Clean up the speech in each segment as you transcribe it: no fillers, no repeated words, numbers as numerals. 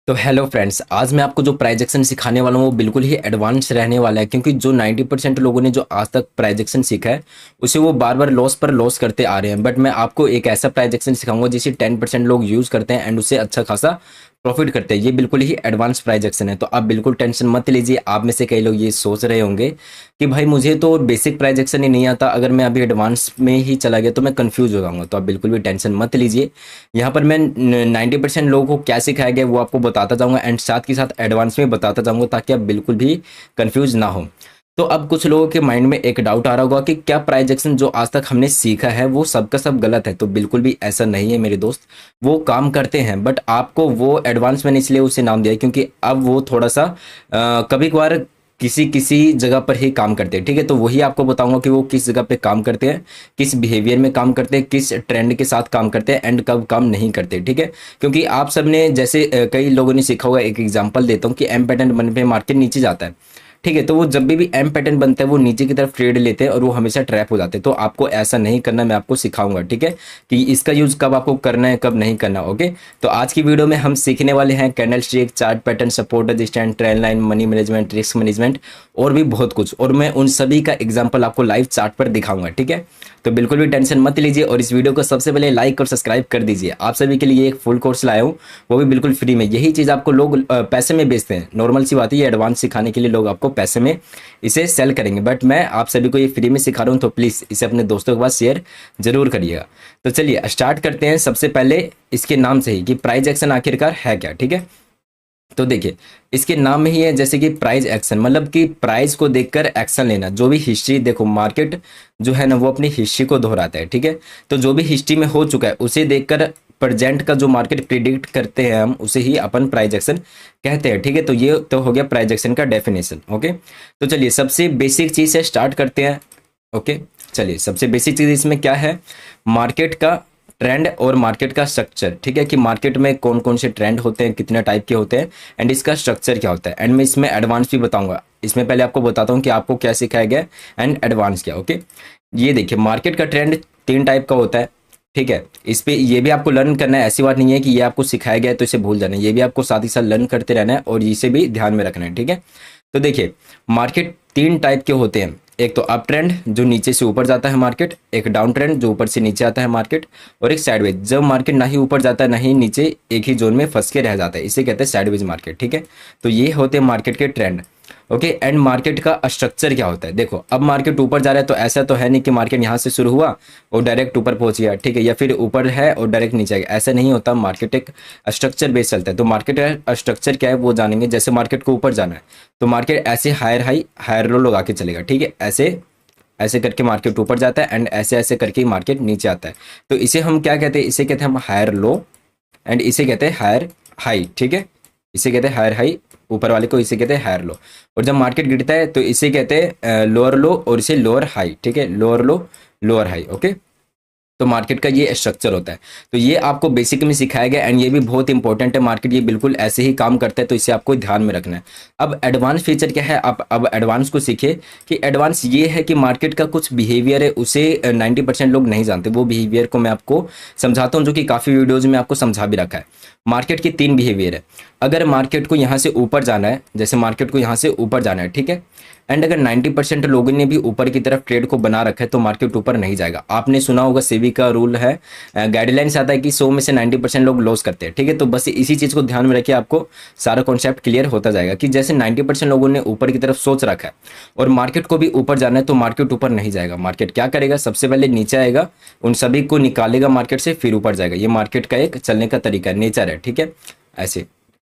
तो hello friends, आज मैं आपको जो प्राइस एक्शन सिखाने वाला हूँ वो बिल्कुल ही एडवांस रहने वाला है, क्योंकि जो 90% लोगों ने जो आज तक प्राइस एक्शन सीखा है उसे वो बार बार लॉस पर लॉस करते आ रहे हैं। बट मैं आपको एक ऐसा प्राइस एक्शन सिखाऊंगा जिसे 10% लोग यूज़ करते हैं एंड उससे अच्छा खासा प्रॉफिट करते हैं। ये बिल्कुल ही एडवांस प्राइस एक्शन है, तो आप बिल्कुल टेंशन मत लीजिए। आप में से कई लोग ये सोच रहे होंगे कि भाई मुझे तो बेसिक प्राइस एक्शन ही नहीं आता, अगर मैं अभी एडवांस में ही चला गया तो मैं कंफ्यूज हो जाऊंगा। तो आप बिल्कुल भी टेंशन मत लीजिए। यहाँ पर मैं 90% लोगों को क्या सिखाया गया वो आपको बताता जाऊंगा एंड साथ के साथ एडवांस में बताता जाऊंगा, ताकि आप बिल्कुल भी कंफ्यूज ना हो। तो अब कुछ लोगों के माइंड में एक डाउट आ रहा होगा कि क्या प्राइस एक्शन जो आज तक हमने सीखा है वो सबका सब गलत है। तो बिल्कुल भी ऐसा नहीं है मेरे दोस्त, वो काम करते हैं, बट आपको वो एडवांस मैंने इसलिए उसे नाम दिया क्योंकि अब वो थोड़ा सा कभी कभार किसी किसी जगह पर ही काम करते हैं। ठीक है, तो वही आपको बताऊंगा कि वो किस जगह पे काम करते हैं, किस बिहेवियर में काम करते हैं, किस ट्रेंड के साथ काम करते हैं एंड कब काम नहीं करते। ठीक है, क्योंकि आप सबने जैसे कई लोगों ने सीखा होगा, एक एग्जांपल देता हूँ कि एम पैटर्न बनने पे मार्केट नीचे जाता है। ठीक है, तो वो जब भी एम पैटर्न बनता है वो नीचे की तरफ ट्रेड लेते हैं और वो हमेशा ट्रैप हो जाते हैं। तो आपको ऐसा नहीं करना, मैं आपको सिखाऊंगा। ठीक है, कि इसका यूज कब आपको करना है कब नहीं करना। ओके, तो आज की वीडियो में हम सीखने वाले हैं candle stick, chart pattern, support resistance, trend line, money management, risk management और भी बहुत कुछ। और मैं उन सभी का एग्जाम्पल आपको लाइव चार्ट पर दिखाऊंगा। ठीक है, तो बिल्कुल भी टेंशन मत लीजिए और इस वीडियो को सबसे पहले लाइक और सब्सक्राइब कर दीजिए। आप सभी के लिए एक फुल कोर्स लाया हूँ, वो भी बिल्कुल फ्री में। यही चीज़ आपको लोग पैसे में बेचते हैं, नॉर्मल सी बात है। ये एडवांस सिखाने के लिए लोग आपको पैसे में इसे सेल करेंगे, बट मैं आप सभी को ये फ्री में सिखा रहा हूँ, तो प्लीज़ इसे अपने दोस्तों के पास शेयर जरूर करिएगा। तो चलिए स्टार्ट करते हैं सबसे पहले इसके नाम से ही कि प्राइस एक्शन आखिरकार है क्या। ठीक है, तो देखिए इसके नाम में ही है जैसे कि प्राइस एक्शन, मतलब कि प्राइस को देखकर एक्शन लेना। जो भी हिस्ट्री, देखो मार्केट जो है ना वो अपनी हिस्ट्री को दोहराता है। ठीक है, तो जो भी हिस्ट्री में हो चुका है उसे देखकर प्रेजेंट का जो मार्केट प्रिडिक्ट करते हैं हम, उसे ही अपन प्राइस एक्शन कहते हैं। ठीक है, तो ये तो हो गया प्राइस एक्शन का डेफिनेशन। ओके, तो चलिए सबसे बेसिक चीज से स्टार्ट करते हैं। ओके, चलिए सबसे बेसिक चीज इसमें क्या है, मार्केट का ट्रेंड और मार्केट का स्ट्रक्चर। ठीक है, कि मार्केट में कौन कौन से ट्रेंड होते हैं, कितने टाइप के होते हैं एंड इसका स्ट्रक्चर क्या होता है। एंड मैं इसमें एडवांस भी बताऊंगा। इसमें पहले आपको बताता हूँ कि आपको क्या सिखाया गया एंड एडवांस क्या। ओके, ये देखिए मार्केट का ट्रेंड 3 टाइप का होता है। ठीक है, इस पे ये भी आपको लर्न करना है। ऐसी बात नहीं है कि ये आपको सिखाया गया है तो इसे भूल जाना है, ये भी आपको साथ ही साथ लर्न करते रहना है और इसे भी ध्यान में रखना है। ठीक है, तो देखिए मार्केट 3 टाइप के होते हैं। एक तो अप ट्रेंड जो नीचे से ऊपर जाता है मार्केट, एक डाउन ट्रेंड जो ऊपर से नीचे आता है मार्केट, और एक साइडवेज जब मार्केट ना ही ऊपर जाता है ना ही नीचे, एक ही जोन में फंस के रह जाता है, इसे कहते हैं साइडवेज मार्केट। ठीक है, तो ये होते हैं मार्केट के ट्रेंड। ओके, एंड मार्केट का स्ट्रक्चर क्या होता है, देखो अब मार्केट ऊपर जा रहा है तो ऐसा तो है नहीं कि मार्केट यहाँ से शुरू हुआ और डायरेक्ट ऊपर पहुंच गया। ठीक है, या फिर ऊपर है और डायरेक्ट नीचे आएगा, ऐसा नहीं होता। मार्केट एक स्ट्रक्चर बेस चलता है। तो मार्केट का स्ट्रक्चर क्या है वो जानेंगे। जैसे मार्केट को ऊपर जाना है तो मार्केट ऐसे हायर हाई हायर लो लगा के चलेगा। ठीक है, ऐसे ऐसे करके मार्केट ऊपर जाता है एंड ऐसे ऐसे करके मार्केट नीचे आता है। तो इसे हम क्या कहते हैं, इसे कहते हैं हम हायर लो एंड इसे कहते हैं हायर हाई। ठीक है, इसे कहते हैं हायर हाई, ऊपर वाले को इसे कहते हैं हायर लो। और जब मार्केट गिरता है तो इसे कहते हैं लोअर लो और इसे लोअर हाई। ठीक है, लोअर लो लोअर हाई। ओके, तो मार्केट का ये स्ट्रक्चर होता है। तो ये आपको बेसिक में सिखाया गया एंड ये भी बहुत इंपॉर्टेंट है। मार्केट ये बिल्कुल ऐसे ही काम करता है, तो इसे आपको ध्यान में रखना है। अब एडवांस फीचर क्या है, आप अब एडवांस को सीखिए कि एडवांस ये है कि मार्केट का कुछ बिहेवियर है, उसे 90% लोग नहीं जानते। वो बिहेवियर को मैं आपको समझाता हूँ, जो कि काफ़ी वीडियोज में आपको समझा भी रखा है। मार्केट की 3 बिहेवियर है। अगर मार्केट को यहाँ से ऊपर जाना है, जैसे मार्केट को यहाँ से ऊपर जाना है, ठीक है, एंड अगर 90% लोगों ने भी ऊपर की तरफ ट्रेड को बना रखा है तो मार्केट ऊपर नहीं जाएगा। आपने सुना होगा सेबी का रूल है, गाइडलाइंस आता है कि 100 में से 90% लोग लॉस करते हैं। ठीक है, तो बस इसी चीज़ को ध्यान में रखिए, आपको सारा कॉन्सेप्ट क्लियर होता जाएगा कि जैसे 90% लोगों ने ऊपर की तरफ सोच रखा है और मार्केट को भी ऊपर जाना है तो मार्केट ऊपर नहीं जाएगा। मार्केट क्या करेगा, सबसे पहले नीचे आएगा, उन सभी को निकालेगा मार्केट से, फिर ऊपर जाएगा। ये मार्केट का एक चलने का तरीका है, नेचर है। ठीक है, ऐसे।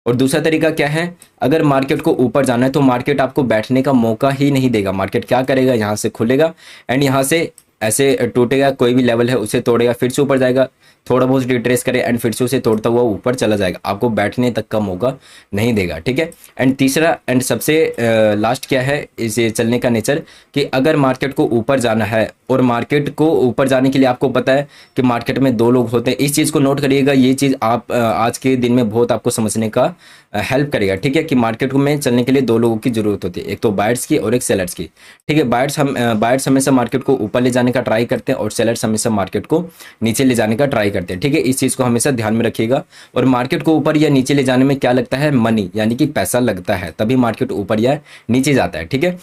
और दूसरा तरीका क्या है, अगर मार्केट को ऊपर जाना है तो मार्केट आपको बैठने का मौका ही नहीं देगा। मार्केट क्या करेगा, यहाँ से खुलेगा एंड यहाँ से ऐसे टूटेगा, कोई भी लेवल है उसे तोड़ेगा, फिर से ऊपर जाएगा, थोड़ा बहुत रिट्रेस करे एंड फिर से उसे तोड़ता हुआ ऊपर चला जाएगा। आपको बैठने तक का मौका नहीं देगा। ठीक है, एंड तीसरा एंड सबसे लास्ट क्या है इसे चलने का नेचर, कि अगर मार्केट को ऊपर जाना है और मार्केट को ऊपर जाने के लिए आपको पता है कि मार्केट में 2 लोग होते हैं। इस चीज़ को नोट करिएगा, ये चीज़ आप आज के दिन में बहुत आपको समझने का हेल्प करेगा। ठीक है, कि मार्केट में चलने के लिए 2 लोगों की जरूरत होती है, एक तो बायर्स की और एक सेलर्स की। ठीक है, बायर्स हमेशा मार्केट को ऊपर ले जाने का ट्राई करते हैं और सेलर्स हमेशा मार्केट को नीचे ले जाने का ट्राई बाय करते हैं, ठीक है। इस चीज़ को हमेशा ध्यान में रखिएगा। और मार्केट को ऊपर या नीचे ले जाने में क्या लगता है, मनी, यानी कि पैसा लगता है, तभी मार्केट ऊपर या नीचे जाता है, ठीक है।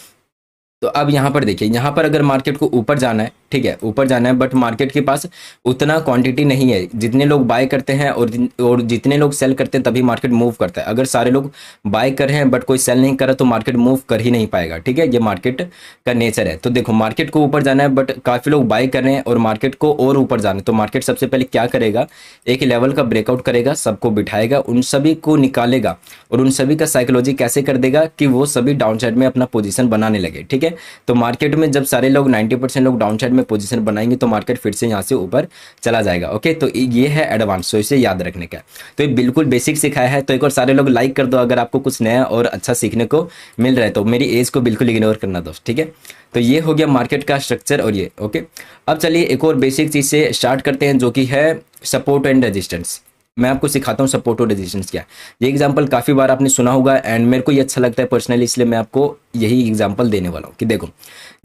तो अब यहाँ पर देखिए, यहाँ पर अगर मार्केट को ऊपर जाना है, ठीक है, ऊपर जाना है, बट मार्केट के पास उतना क्वांटिटी नहीं है। जितने लोग बाय करते हैं और जितने लोग सेल करते हैं तभी मार्केट मूव करता है। अगर सारे लोग बाय कर रहे हैं बट कोई सेल नहीं कर रहा तो मार्केट मूव कर ही नहीं पाएगा, ठीक है। ये मार्केट का नेचर है। तो देखो, मार्केट को ऊपर जाना है बट काफ़ी लोग बाय कर रहे हैं और मार्केट को और ऊपर जाना है, तो मार्केट सबसे पहले क्या करेगा, एक लेवल का ब्रेकआउट करेगा, सबको बिठाएगा, उन सभी को निकालेगा और उन सभी का साइकोलॉजी कैसे कर देगा कि वो सभी डाउन साइड में अपना पोजीशन बनाने लगे, ठीक है। तो मार्केट में जब सारे लोग 90% लोग डाउन साइड में पोजीशन बनाएंगे तो मार्केट फिर से यहाँ से ऊपर चला जाएगा। ओके, तो ये है एडवांस, तो इसे याद रखने का। तो ये बिल्कुल बेसिक सिखाया है। तो एक और सारे लोग लाइक कर दो अगर आपको कुछ नया और अच्छा सीखने को मिल रहा है। तो मेरी एज को बिल्कुल इग्नोर करना दोस्त, ठीक है। तो ये हो गया मार्केट का स्ट्रक्चर और ये ओके। अब चलिए एक और बेसिक चीज से स्टार्ट करते हैं जो कि है सपोर्ट एंड रेजिस्टेंस। मैं आपको सिखाता हूँ सपोर्ट और रेजिस्टेंस क्या है। ये एग्जांपल काफ़ी बार आपने सुना होगा एंड मेरे को ये अच्छा लगता है पर्सनली, इसलिए मैं आपको यही एग्जांपल देने वाला हूँ कि देखो,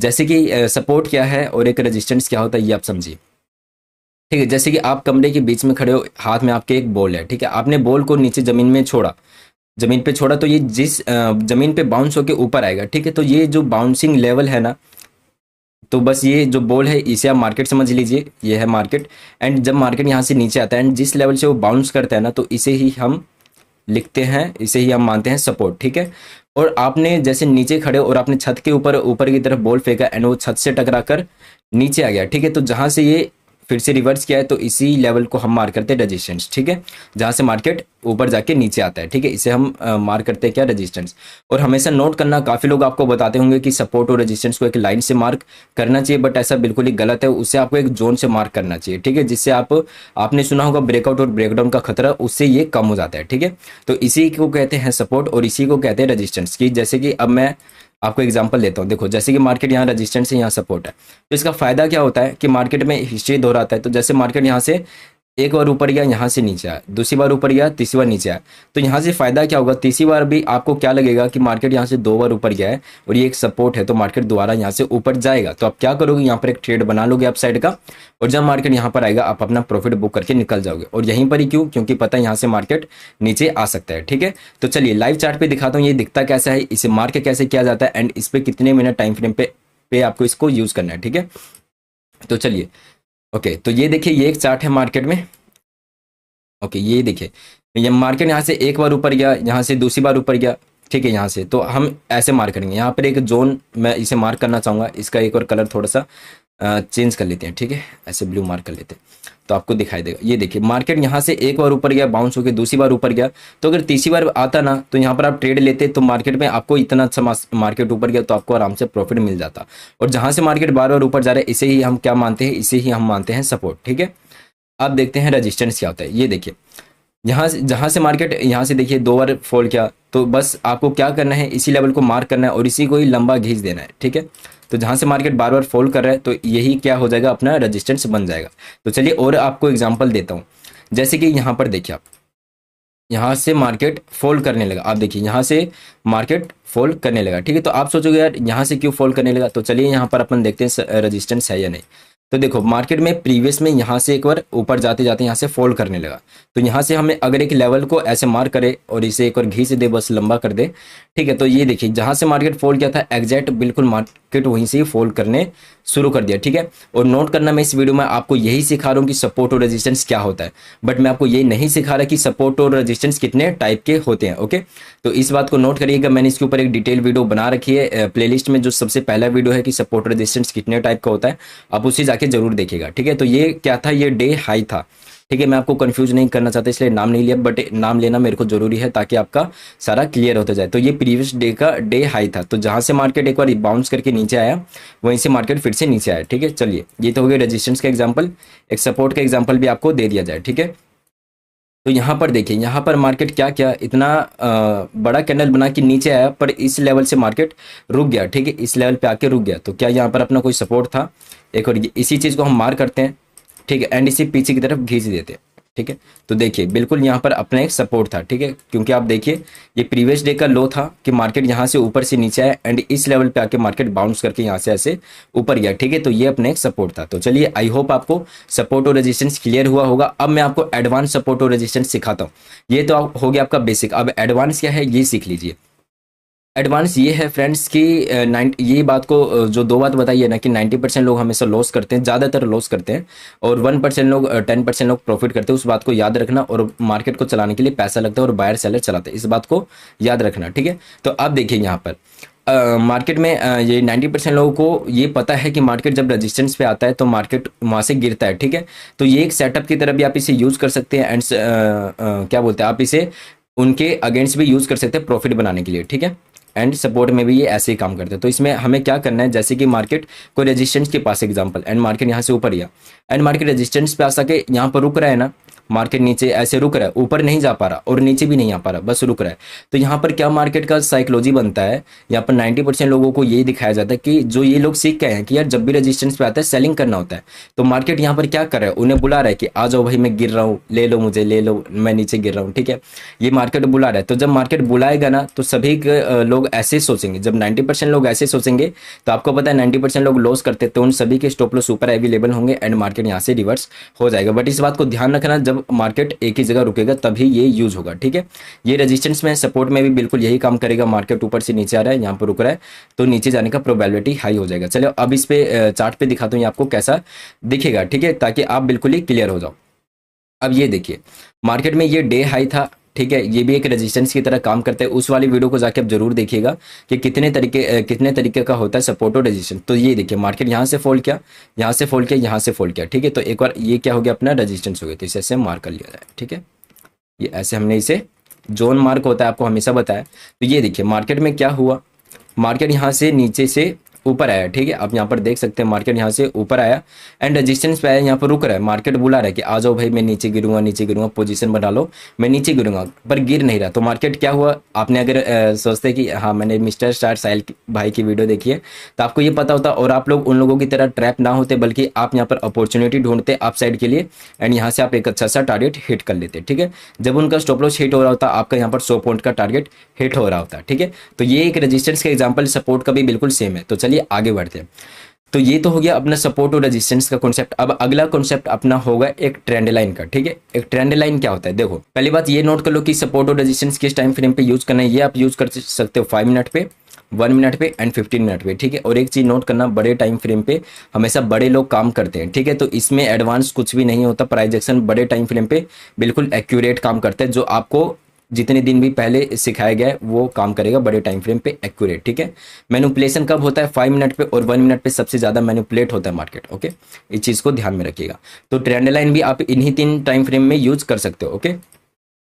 जैसे कि सपोर्ट क्या है और एक रेजिस्टेंस क्या होता है, ये आप समझिए, ठीक है। जैसे कि आप कमरे के बीच में खड़े हो, हाथ में आपके एक बॉल है, ठीक है। आपने बॉल को नीचे ज़मीन में छोड़ा, ज़मीन पे छोड़ा तो ये जिस ज़मीन पे बाउंस होके ऊपर आएगा, ठीक है। तो ये जो बाउंसिंग लेवल है ना, तो बस ये जो बॉल है इसे आप मार्केट समझ लीजिए, ये है मार्केट। एंड जब मार्केट यहाँ से नीचे आता है एंड जिस लेवल से वो बाउंस करता है ना, तो इसे ही हम लिखते हैं, इसे ही हम मानते हैं सपोर्ट, ठीक है। और आपने जैसे नीचे खड़े और आपने छत के ऊपर ऊपर की तरफ बॉल फेंका एंड वो छत से टकरा कर नीचे आ गया, ठीक है। तो जहाँ से ये फिर से रिवर्स किया है तो इसी लेवल को हम मार करते हैं रेजिस्टेंस, ठीक है। जहाँ से मार्केट ऊपर जाके नीचे आता है, ठीक है, इसे हम मार करते हैं क्या, रेजिस्टेंस। और हमेशा नोट करना, काफ़ी लोग आपको बताते होंगे कि सपोर्ट और रेजिस्टेंस को एक लाइन से मार्क करना चाहिए, बट ऐसा बिल्कुल ही गलत है। उससे आपको एक जोन से मार्क करना चाहिए, ठीक है, जिससे आपने सुना होगा ब्रेकआउट और ब्रेकडाउन का खतरा, उससे ये कम हो जाता है, ठीक है। तो इसी को कहते हैं सपोर्ट और इसी को कहते हैं रेजिस्टेंस की। जैसे कि अब मैं आपको एग्जांपल देता हूँ, देखो जैसे कि मार्केट यहाँ रेजिस्टेंस है, यहाँ सपोर्ट है, तो इसका फायदा क्या होता है कि मार्केट में हिस्ट्री दोहराता है। तो जैसे मार्केट यहाँ से एक बार ऊपर गया, यहाँ से नीचे आया, दूसरी बार ऊपर गया, तीसरी बार नीचे आया, तो यहाँ से फायदा क्या होगा, तीसरी बार भी आपको क्या लगेगा कि मार्केट यहाँ से 2 बार ऊपर गया है और ये एक सपोर्ट है, तो मार्केट दोबारा यहाँ से ऊपर जाएगा। तो आप क्या करोगे, यहाँ पर एक ट्रेड बना लोगे अप साइड का, और जब मार्केट यहाँ पर आएगा आप अपना प्रॉफिट बुक करके निकल जाओगे। और यहीं पर ही क्यों, क्योंकि पता है यहाँ से मार्केट नीचे आ सकता है, ठीक है। तो चलिए लाइव चार्ट पे दिखाता हूँ ये दिखता कैसा है, इसे मार्क कैसे किया जाता है एंड इस पर कितने मिनट टाइम फ्रेम पे आपको इसको यूज करना है, ठीक है। तो चलिए ओके, तो ये देखिए ये एक चार्ट है मार्केट में। ओके, ये देखिए ये मार्केट यहाँ से एक बार ऊपर गया, यहाँ से दूसरी बार ऊपर गया, ठीक है। यहाँ से तो हम ऐसे मार्क करेंगे, यहाँ पर एक जोन मैं इसे मार्क करना चाहूँगा, इसका एक और कलर थोड़ा सा चेंज कर लेते हैं, ठीक है, ऐसे ब्लू मार्क कर लेते हैं तो आपको दिखाई देगा। ये देखिए मार्केट यहाँ से एक बार ऊपर गया, बाउंस होकर दूसरी बार ऊपर गया, तो अगर तीसरी बार आता ना तो यहाँ पर आप ट्रेड लेते तो मार्केट में आपको इतना अच्छा मार्केट ऊपर गया तो आपको आराम से प्रॉफिट मिल जाता। और जहाँ से मार्केट बार बार ऊपर जा रहा है इसे ही हम क्या मानते हैं, इसे ही हम मानते हैं सपोर्ट, ठीक है। अब देखते हैं रेजिस्टेंस क्या होता है। ये देखिए यहाँ से जहाँ से मार्केट यहाँ से देखिए 2 बार फॉल किया, तो बस आपको क्या करना है, इसी लेवल को मार्क करना है और इसी को ही लंबा खींच देना है, ठीक है। तो जहाँ से मार्केट बार बार फॉल कर रहा है तो यही क्या हो जाएगा, अपना रेजिस्टेंस बन जाएगा। तो चलिए और आपको एग्जांपल देता हूँ। जैसे कि यहाँ पर देखिए, आप यहाँ से मार्केट फॉल करने लगा, आप देखिए यहाँ से मार्केट फॉल करने लगा, ठीक है। तो आप सोचोगे यार यहाँ से क्यों फॉल करने लगा, तो चलिए यहाँ पर अपन देखते हैं रेजिस्टेंस है या नहीं। तो देखो मार्केट में प्रीवियस में यहाँ से एक बार ऊपर जाते जाते यहाँ से फॉल करने लगा, तो यहाँ से हमें अगर एक लेवल को ऐसे मार्क करे और इसे एक बार घींच दे, बस लंबा कर दे, ठीक है। तो ये देखिए जहाँ से मार्केट फॉल किया था एग्जैक्ट बिल्कुल मार्केट वहीं से ही फॉल करने शुरू कर दिया, ठीक है। और नोट करना, मैं इस वीडियो में आपको यही सिखा रहा हूँ कि सपोर्ट और रेजिस्टेंस क्या होता है, बट मैं आपको यही नहीं सिखा रहा कि सपोर्ट और रेजिस्टेंस कितने टाइप के होते हैं, ओके। तो इस बात को नोट करिएगा, मैंने इसके ऊपर एक डिटेल वीडियो बना रखी है प्लेलिस्ट में, जो सबसे पहला वीडियो है कि सपोर्ट और रेजिस्टेंस कितने टाइप का होता है, आप उसे जाके जरूर देखिएगा, ठीक है। तो ये क्या था, ये डे हाई था, ठीक है। मैं आपको कंफ्यूज नहीं करना चाहता इसलिए नाम नहीं लिया, बट नाम लेना मेरे को जरूरी है ताकि आपका सारा क्लियर होता जाए। तो ये प्रीवियस डे का डे हाई था, तो जहां से मार्केट एक बार बाउंस करके नीचे आया वहीं से मार्केट फिर से नीचे आया, ठीक है। चलिए ये तो हो गया रेजिस्टेंस का एग्जाम्पल, एक सपोर्ट का एग्जाम्पल भी आपको दे दिया जाए, ठीक है। तो यहाँ पर देखिए, यहाँ पर मार्केट क्या क्या इतना बड़ा कैंडल बना कि नीचे आया, पर इस लेवल से मार्केट रुक गया, ठीक है, इस लेवल पे आके रुक गया। तो क्या यहाँ पर अपना कोई सपोर्ट था, एक और इसी चीज़ को हम मार करते हैं, ठीक है, एंड इसी पीछे की तरफ खींच देते हैं, ठीक है। तो देखिए बिल्कुल यहाँ पर अपना एक सपोर्ट था, ठीक है, क्योंकि आप देखिए ये प्रीवियस डे का लो था कि मार्केट यहाँ से ऊपर से नीचे आया एंड इस लेवल पे आके मार्केट बाउंस करके यहाँ से ऐसे ऊपर गया, ठीक है। तो ये अपना एक सपोर्ट था। तो चलिए आई होप आपको सपोर्ट और रेजिस्टेंस क्लियर हुआ होगा। अब मैं आपको एडवांस सपोर्ट और रेजिस्टेंस सिखाता हूँ। ये तो हो गया आपका बेसिक। अब एडवांस क्या है ये सीख लीजिए। एडवांस ये है फ्रेंड्स कि ये बात को जो दो बात बताई है ना कि 90% लोग हमेशा लॉस करते हैं, ज़्यादातर लॉस करते हैं, और 1% लोग 10% लोग प्रॉफिट करते हैं। उस बात को याद रखना। और मार्केट को चलाने के लिए पैसा लगता है और बायर सेलर चलाते हैं, इस बात को याद रखना, ठीक है। तो अब देखिए यहाँ पर मार्केट में ये 90% लोगों को ये पता है कि मार्केट जब रेजिस्टेंस पे आता है तो मार्केट वहाँ से गिरता है, ठीक है। तो ये एक सेटअप की तरह भी आप इसे यूज़ कर सकते हैं एंड क्या बोलते हैं, आप इसे उनके अगेंस्ट भी यूज़ कर सकते हैं प्रॉफिट बनाने के लिए, ठीक है। एंड सपोर्ट में भी ये ऐसे ही काम करते हैं। तो इसमें हमें क्या करना है, जैसे कि मार्केट को रेजिस्टेंस के पास एग्जांपल, एंड मार्केट यहाँ से ऊपर गया एंड मार्केट रेजिस्टेंस पे आ सके यहाँ पर रुक रहा है ना, मार्केट नीचे ऐसे रुक रहा है, ऊपर नहीं जा पा रहा और नीचे भी नहीं आ पा रहा, बस रुक रहा है। तो यहाँ पर क्या मार्केट का साइकोलॉजी बनता है, यहाँ पर 90% लोगों को यही दिखाया जाता है कि जो ये लोग सीख गए हैं कि यार जब भी रेजिस्टेंस पे आता है सेलिंग करना होता है। तो मार्केट यहाँ पर क्या कर रहा है, उन्हें बुला रहा है कि आ जाओ भाई मैं गिर रहा हूँ, ले लो मुझे, ले लो मैं नीचे गिर रहा हूँ, ठीक है। ये मार्केट बुला रहा है। तो जब मार्केट बुलाएगा ना तो सभी लोग ऐसे सोचेंगे। जब 90% लोग ऐसे सोचेंगे तो आपको पता है 90% लोग लॉस करते हैं, तो उन सभी के स्टॉप लॉस ऊपर अवेलेबल होंगे एंड मार्केट यहाँ से रिवर्स हो जाएगा। बट इस बात को ध्यान रखना, जब मार्केट एक ही जगह रुकेगा तभी ये यूज होगा, ठीक है। ये रेजिस्टेंस में सपोर्ट में भी बिल्कुल यही काम करेगा। मार्केट ऊपर से नीचे आ रहा है, यहाँ पर रुक रहा है, तो नीचे जाने का प्रोबेबिलिटी हाई हो जाएगा। चलो अब इस पे चार्ट पे दिखाता हूँ आपको कैसा दिखेगा, ठीक है, ताकि आप बिल्कुल ही क्लियर हो जाओ। अब ये देखिए मार्केट में ये डे हाई था, ठीक है, ये भी एक रेजिस्टेंस की तरह काम करता है। उस वाली वीडियो को जाके आप जरूर देखिएगा कि कितने तरीके का होता है सपोर्ट और रेजिस्टेंस। तो ये देखिए मार्केट यहाँ से फॉल किया, यहाँ से फॉल किया, यहाँ से फॉल किया, ठीक है। तो एक बार ये क्या हो गया, अपना रेजिस्टेंस हो गया, तो इसे ऐसे मार्क कर लिया जाए, ठीक है। ये ऐसे हमने इसे जोन मार्क होता है, आपको हमेशा बताया। तो ये देखिए मार्केट में क्या हुआ, मार्केट यहाँ से नीचे से ऊपर आया, ठीक है। आप यहाँ पर देख सकते हैं मार्केट यहाँ से ऊपर आया एंड रेजिस्टेंस पे आया, यहाँ पर रुक रहा है। मार्केट बुला रहा है कि आ जाओ भाई मैं नीचे गिरूंगा, नीचे गिरूंगा, पोजीशन बना लो, मैं नीचे गिरूंगा, पर गिर नहीं रहा। तो मार्केट क्या हुआ, आपने अगर सोचते कि हाँ मैंने मिस्टर स्टार साहिल भाई की वीडियो देखी है तो आपको ये पता होता, और आप लोग उन लोगों की तरह ट्रैप ना होते, बल्कि आप यहाँ पर अपॉर्चुनिटी ढूंढते अप साइड के लिए एंड यहाँ से आप एक अच्छा सा टारगेट हिट कर लेते, ठीक है। जब उनका स्टॉप लॉस हिट हो रहा होता, आपका यहाँ पर 100 पॉइंट का टारगेट हिट हो रहा होता, ठीक है। तो ये एक रेजिस्टेंस का एग्जाम्पल, सपोर्ट का भी बिल्कुल सेम है। तो चलिए आगे बढ़ते हैं। तो ये तो हो गया अपना सपोर्ट और रेजिस्टेंस का कॉन्सेप्ट। अब अगला कॉन्सेप्ट अपना होगा एक ट्रेंड लाइन का, ठीक है। एक ट्रेंड लाइन क्या होता है, देखो पहली बात ये नोट कर लो कि सपोर्ट और रेजिस्टेंस किस टाइम फ्रेम पे यूज करना है। ये आप यूज कर सकते हो 5 मिनट पे, 1 मिनट पे एंड 15 मिनट पे, ठीक है। और एक चीज नोट करना, बड़े टाइम फ्रेम पे हमेशा बड़े लोग काम करते हैं, ठीक है। तो इसमें एडवांस कुछ भी नहीं होता, प्राइस एक्शन बड़े टाइम फ्रेम पे बिल्कुल एक्यूरेट काम करता है। जो आपको जितने दिन भी पहले सिखाया गया है वो काम करेगा बड़े टाइम फ्रेम पे एक्यूरेट, ठीक है। मैनिपुलेशन कब होता है, 5 मिनट पे और 1 मिनट पे सबसे ज्यादा मैनिपुलेट होता है मार्केट, ओके। इस चीज को ध्यान में रखिएगा। तो ट्रेंड लाइन भी आप इन्हीं 3 टाइम फ्रेम में यूज कर सकते हो, ओके।